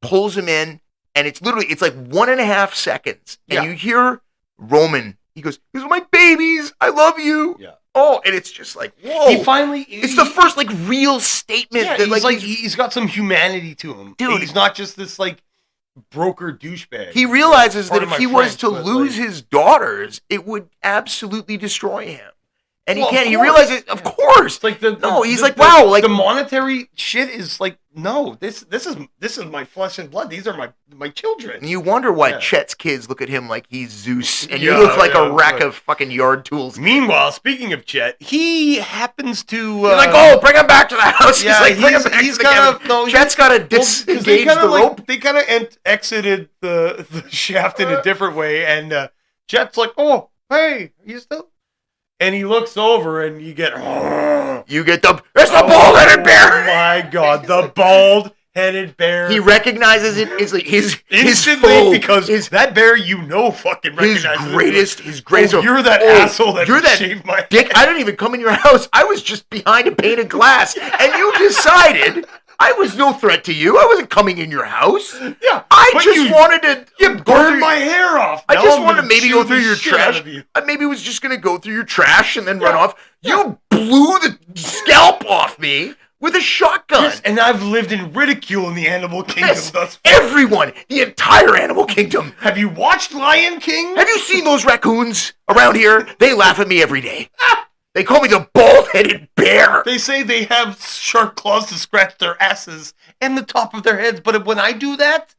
pulls him in, and it's like 1.5 seconds, and you hear Roman. He goes, "These are my babies. I love you." Yeah. Oh, and it's just like, whoa. It's the first like real statement. Yeah, that, he's got some humanity to him. Dude. He's not just this like broker douchebag. He realizes that Pardon if my he was French, to but, lose like- his daughters, it would absolutely destroy him. And Well, he can't. of He course. realizes, of course. It's like wow, like the monetary shit is like, no, this is my flesh and blood. These are my children. And you wonder why Yeah. Chet's kids look at him like he's Zeus, and Yeah, you look like a yeah, rack right. of fucking yard tools. Meanwhile, speaking of Chet, he happens to You're like, oh, bring him back to the house. yeah, he's like, bring him back he's to the kind cabin. of no. Chet's got to Well, 'cause they disengage kinda, the rope. They kind of exited the shaft in a different way, and Chet's like, "Oh, hey, you still?" And he looks over, and you get, It's the bald-headed bear. Oh my God, the bald-headed bear. He recognizes it as like his instantly foe, because that bear, fucking his recognizes greatest. Oh, you're that asshole that shaved my dick. I didn't even come in your house. I was just behind a pane of glass, and you decided I was no threat to you. I wasn't coming in your house. Yeah, I but just wanted to. You burned my hair off. I Now just I'm wanted to gonna maybe chew go through the your shit out trash. of you. I maybe was just gonna go through your trash and then run off. You blew the scalp off me with a shotgun. Yes, and I've lived in ridicule in the animal kingdom Yes, thus far. everyone, the entire animal kingdom. Have you watched Lion King? Have you seen those raccoons around here? They laugh at me every day. They call me the bald-headed bear. They say they have sharp claws to scratch their asses and the top of their heads, but when I do that,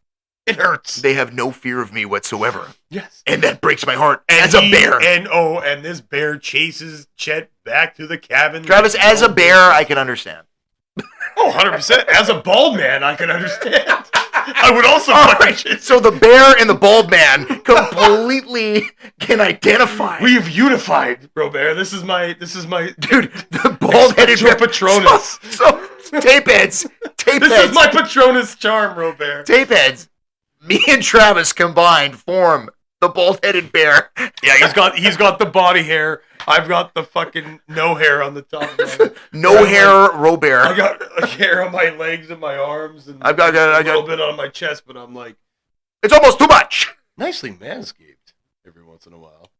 it hurts. They have no fear of me whatsoever. Yes. And that breaks my heart And as a bear. And this bear chases Chet back to the cabin. Travis, as a bear, I can understand. Oh, 100%. As a bald man, I can understand. I would also All fucking right, chase. so the bear and the bald man completely can identify. We have unified, Robert. This is my Dude, the bald-headed bear. Expecto Patronus. So tape heads. This is my Patronus charm, Robert. Tape heads. Me and Travis combined form the bald-headed bear. Yeah, he's got the body hair. I've got the fucking no hair on the top of my No hair, Robert. I got hair on my legs and my arms, and I got a little bit on my chest, but I'm like, it's almost too much. nicely manscaped every once in a while.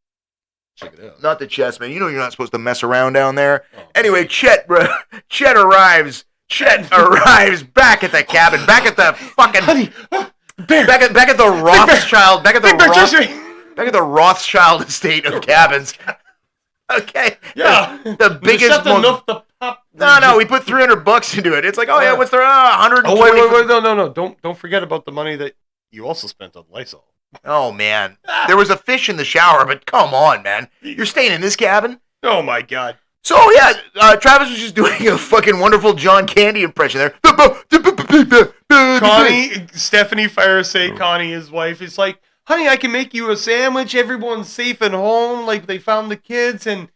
Check it out. Not the chest, man. You know you're not supposed to mess around down there. Oh, Anyway, Chet arrives. Chet arrives back at the cabin, back at the fucking Honey, bear. back at the Rothschild, back at the Big bear, Roth, chase me. back at the Rothschild estate of cabins. Okay. Yeah, The biggest Shut the most. noof the pop. No, we put $300 into it. It's like, oh yeah, what's there? 120. Oh wait, no! Don't forget about the money that you also spent on Lysol. Oh man, there was a fish in the shower, but come on, man, you're staying in this cabin. Oh my God. So yeah, Travis was just doing a fucking wonderful John Candy impression there. Connie, Stephanie Farisay, Connie, his wife, is like, honey, I can make you a sandwich. Everyone's safe and home. Like they found the kids. And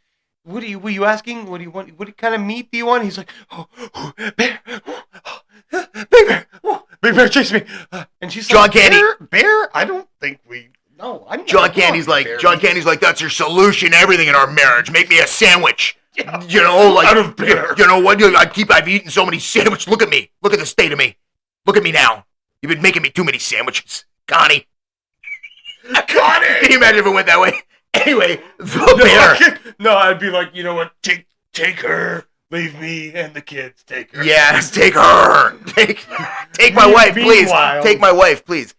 were you asking? What do you want? What kind of meat do you want? He's like, bear, big bear, chase me. And she's John like, Candy. bear. I don't think we. No, I'm. John Candy's like, that's your solution to everything in our marriage. Make me a sandwich. You know, like Out of bear. You know what? I've eaten so many sandwiches. Look at me. Look at the state of me. Look at me now. You've been making me too many sandwiches, Connie. Connie. Can you imagine if it went that way? Anyway, the bear. No, I'd be like, you know what? Take her. Leave me and the kids. Take her. Yes, take her. Take my wife, please. Meanwhile- Take my wife, please.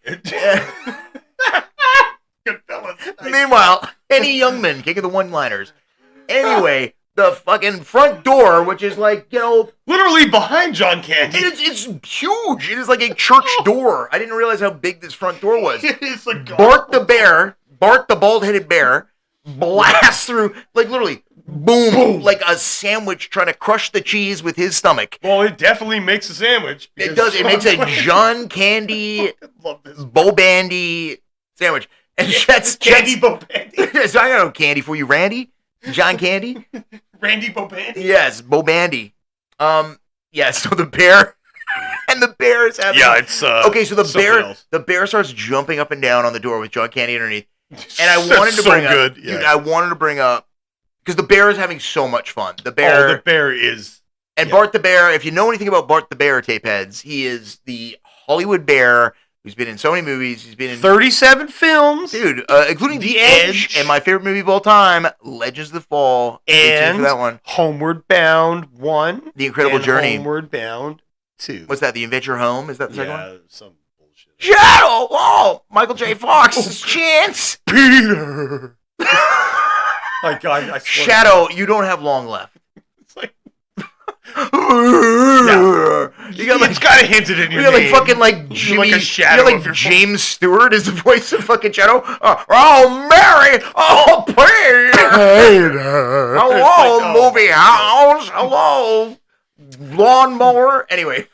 Good fellas. Meanwhile, any young men kicking the one-liners. Anyway, the fucking front door, which is like, you know, Literally behind John Candy. it's huge. It is like a church door. I didn't realize how big this front door was. It is like Bart the bald-headed bear, blasts through, like literally, boom, like a sandwich trying to crush the cheese with his stomach. Well, it definitely makes a sandwich. It does. It makes a John Candy, Love this. Bo Bandy sandwich. And Jet's Candy Bobandy. So I got no candy for you, Randy. John Candy. Randy Bobandy. Yes, Bo Bandy. Yeah. So the bear, and the bear is having. Yeah, it's okay. So something the bear starts jumping up and down on the door with John Candy underneath. And I That's wanted to so bring good. up, Yeah. dude, I wanted to bring up because the bear is having so much fun. The Oh, bear the bear is. and yeah. Bart the Bear. If you know anything about Bart the Bear, tape heads, he is the Hollywood bear who's been in so many movies. He's been in 37 films. dude, including The The Edge Edge. and my favorite movie of all time, Legends of the Fall. Stay tuned And for that one. Homeward Bound 1. The Incredible and Journey. Homeward Bound 2. What's that? The Adventure Home? Is that the second one? Yeah, some bullshit. Shadow! Oh, Michael J. Fox's chance. Peter! My God, I swear. Shadow, you don't have long left. It's like, You got like it's kind of hinted in your you got like name. fucking like You're Jimmy, like a shadow you got of like your James Stewart is the voice of fucking Shadow. Oh Mary, oh Peter, hello It's like, oh, movie house, hello lawnmower. Anyway,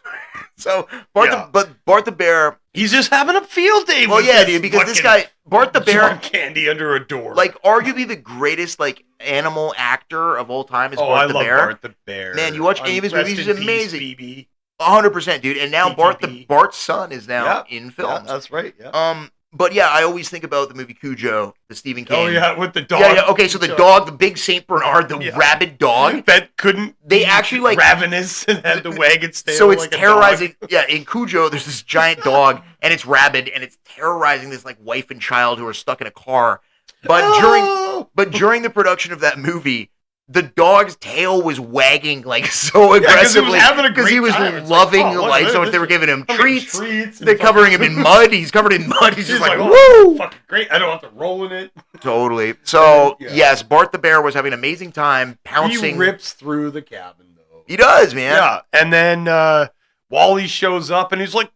so Bart the Bear. He's just having a field day Well, with yeah, this dude, because this fucking guy Bart the Bear, John Candy under a door. like arguably the greatest like animal actor of all time is oh, Bart I the love Bear. Bart the Bear. Man, you watch any of his Rest movies, in he's peace, amazing. Phoebe. 100%, dude. And now TTB. Bart's son is now Yeah, in Yeah, films. that's right. Yeah. But yeah, I always think about the movie Cujo, the Stephen King. Oh yeah, with the dog. Yeah. Okay, so the dog, the big Saint Bernard, the Yeah. rabid dog. that couldn't. They be actually, like- ravenous and had the wagon tail. So it's like a terrorizing. dog. Yeah, in Cujo, there's this giant dog, and it's rabid, and it's terrorizing this like wife and child who are stuck in a car. But Oh! during the production of that movie, the dog's tail was wagging like so 'cause it was aggressively having a because he great was time. It's loving like, oh, look life. at So this. they were giving him Fucking treats. treats and They're covering him in fucking- mud. He's covered in mud. He's just He's like, oh, woo! fucking great. I don't have to roll in it. Totally. So Yeah. yes, Bart the Bear was having an amazing time pouncing. He rips through the cabin though. He does, man. Yeah, and then Wally shows up and he's like,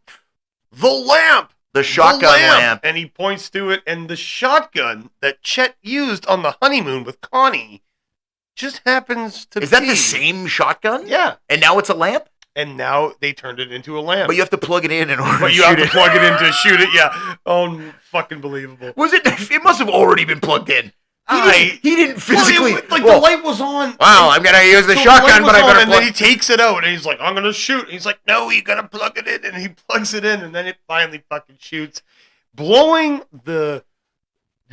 "The lamp, The shotgun the lamp. and he points to it, and the shotgun that Chet used on the honeymoon with Connie just happens to Is that be the same shotgun? Yeah, And now it's a lamp? and now they turned it into a lamp. But you have to plug it in order But to you shoot have to it. plug it in to shoot it. Yeah, oh, fucking believable. Was it? It must have already been plugged in. He didn't physically. Well, the Well, light was on. wow, I'm gonna use the So shotgun, light but I was on, better and plug. then he takes it out, and he's like, "I'm gonna shoot." And he's like, "No, you gotta plug it in," and he plugs it in, and then it finally fucking shoots, blowing the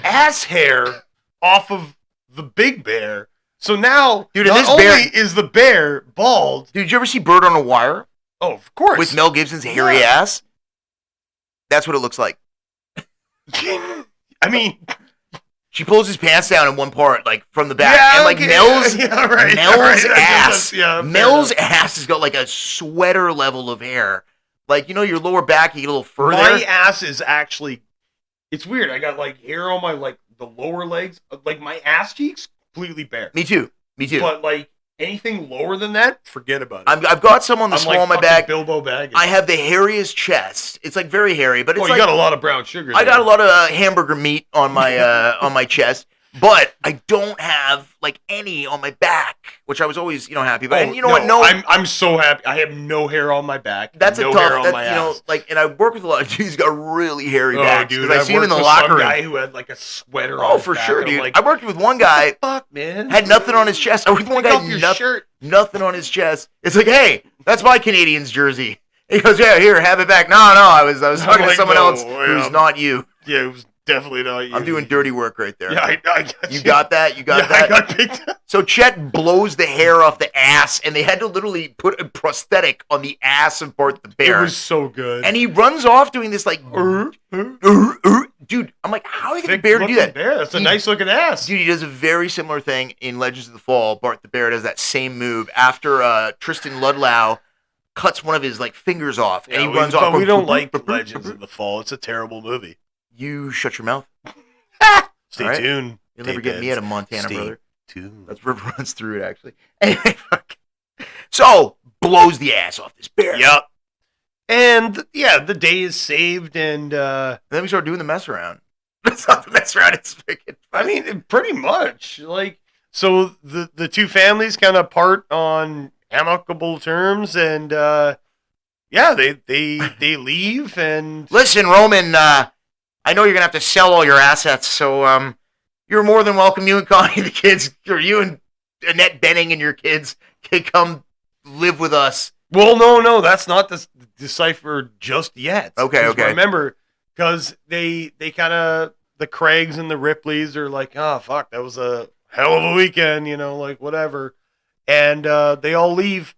ass hair off of the big bear. So now, Dude, and not this only bear- is the bear bald. Dude, did you ever see Bird on a Wire Oh, of course. with Mel Gibson's hairy Yeah. ass? That's what it looks like. I mean, She pulls his pants down in one part, like from the back, yeah, and like okay, Mel's yeah, right, Mel's right, ass. yeah, fair Mel's enough. ass has got like a sweater level of hair. Like, you know, your lower back, you get a little fur My there. ass is actually, it's weird. I got like hair on my like the lower legs, like my ass cheeks completely bare. Me too. Me too. But like anything lower than that, forget about it. I've got some on the I'm small like of my fucking back. Bilbo Baggins. I have the hairiest chest. It's like very hairy, but it's Oh, you like got a lot of brown sugar. I got a there. lot of hamburger meat on my on my chest, but I don't have like any on my back, which I was always happy about. And you know what? No, I'm so happy. I have no hair on my back. that's no a tough. hair on my ass. And I work with a lot of dudes who got really hairy Oh, backs dude, because I see him in the worked with locker some room. guy who had like a sweater on Oh, his for back, sure, and I'm dude. like, I worked with one guy fuck, man. had nothing on his chest. I worked with one Take guy off your had shirt. nothing on his chest. It's like, hey, that's my Canadians jersey. He goes, yeah, here, have it back. No, I was talking to like, someone no, else who's yeah. not you. Yeah, it was Definitely not you. I'm doing dirty work right there. Yeah, I got You got that? You got that? I got picked up. So Chet blows the hair off the ass, and they had to literally put a prosthetic on the ass of Bart the bear. It was so good. And he runs off doing this like, dude. I'm like, how are you going to bear to do that? Bear. That's a nice looking ass. Dude, he does a very similar thing in Legends of the Fall. Bart the bear does that same move after Tristan Ludlow cuts one of his like fingers off, and he runs off. But we don't like Legends of the Fall. It's a terrible movie. You shut your mouth. Stay tuned. You'll never get me out of Montana, brother. Tuned. That river runs through it, actually. Anyway, so blows the ass off this bear. Yep. And yeah, the day is saved, and then we start doing the mess around. It's not the mess around. It's freaking. I mean, pretty much. Like, so the two families kind of part on amicable terms, and yeah, they leave. And listen, Roman, I know you're gonna have to sell all your assets, so you're more than welcome. You and Connie, the kids, or you and Annette Benning and your kids can come live with us. Well, no, that's not deciphered just yet. Okay. Remember, because they kind of, the Craigs and the Ripleys are like, oh fuck, that was a hell of a weekend, like whatever, and they all leave,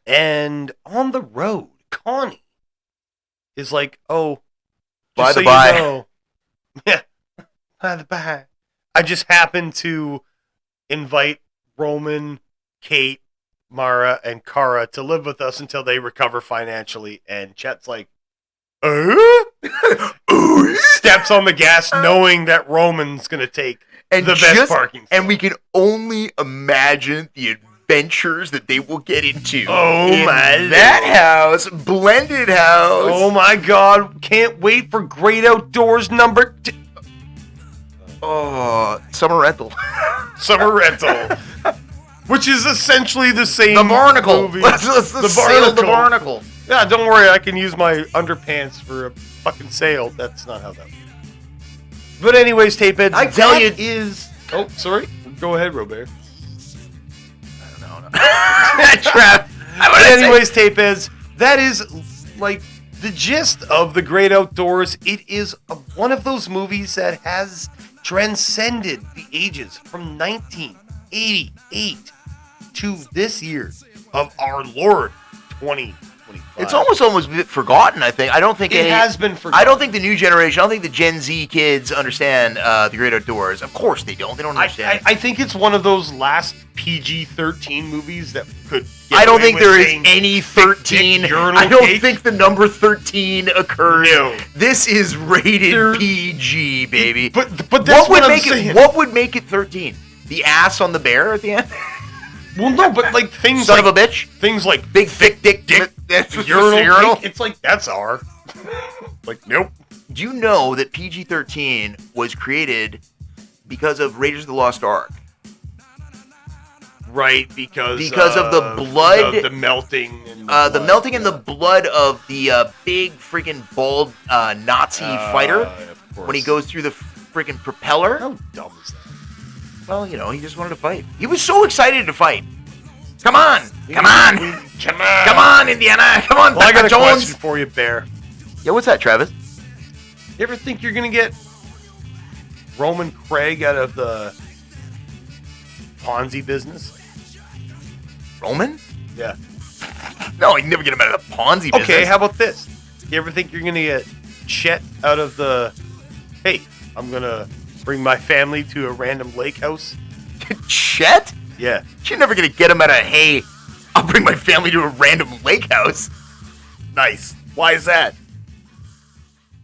and on the road, Connie is like, oh. By the you by. know, yeah. By the by. I just happened to invite Roman, Kate, Mara, and Kara to live with us until they recover financially. And Chet's like, steps on the gas knowing that Roman's going to take the best parking spot. And we can only imagine the adventures that they will get into. Oh my that house, blended house. Oh my God! Can't wait for Great Outdoors number 2. Oh, summer rental. Summer rental, which is essentially the same. The Barnacle. Movie. Let's sail the Barnacle. Yeah, don't worry. I can use my underpants for a fucking sail. That's not how that. But anyways, tape heads. I tell you, is. Oh, sorry. Go ahead, Robert. Trap. Anyways, tape is that is like the gist of The Great Outdoors. It is one of those movies that has transcended the ages from 1988 to this year of our Lord 2025. It's almost a bit forgotten, I think. I don't think it has been forgotten. I don't think the new generation, I don't think the Gen Z kids understand The Great Outdoors. Of course they don't. They don't understand. I think it's one of those last PG-13 movies that could get I don't away think with there is saying any 13. urinal I don't cake. think the number 13 occurs. No. This is rated PG, baby. But that's what I'm saying. What would make it 13? The ass on the bear at the end? Well, no, but like things Son like of a bitch. things like Big thick dick. urinal. It's like that's R. Like nope. Do you know that PG-13 was created because of Raiders of the Lost Ark? Right, because of the blood, the melting, and the melting and the blood of the big freaking bald Nazi fighter when he goes through the freaking propeller. How dumb is that? Well, he just wanted to fight. He was so excited to fight. Come on, Indiana! Come on, Well, I got a Jones. question for you, Bear. Yeah, what's that, Travis? You ever think you're gonna get Roman Craig out of the Ponzi business? Roman? Yeah. No, you can never get him out of the Ponzi business. Okay, how about this? You ever think you're gonna get Chet out of the? Hey, I'm gonna bring my family to a random lake house. Chet? Yeah. You're never gonna get him out of, hey, I'll bring my family to a random lake house. Nice. Why is that?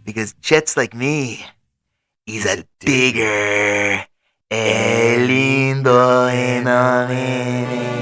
Because Chet's like me. He's a digger. El lindo enamorado.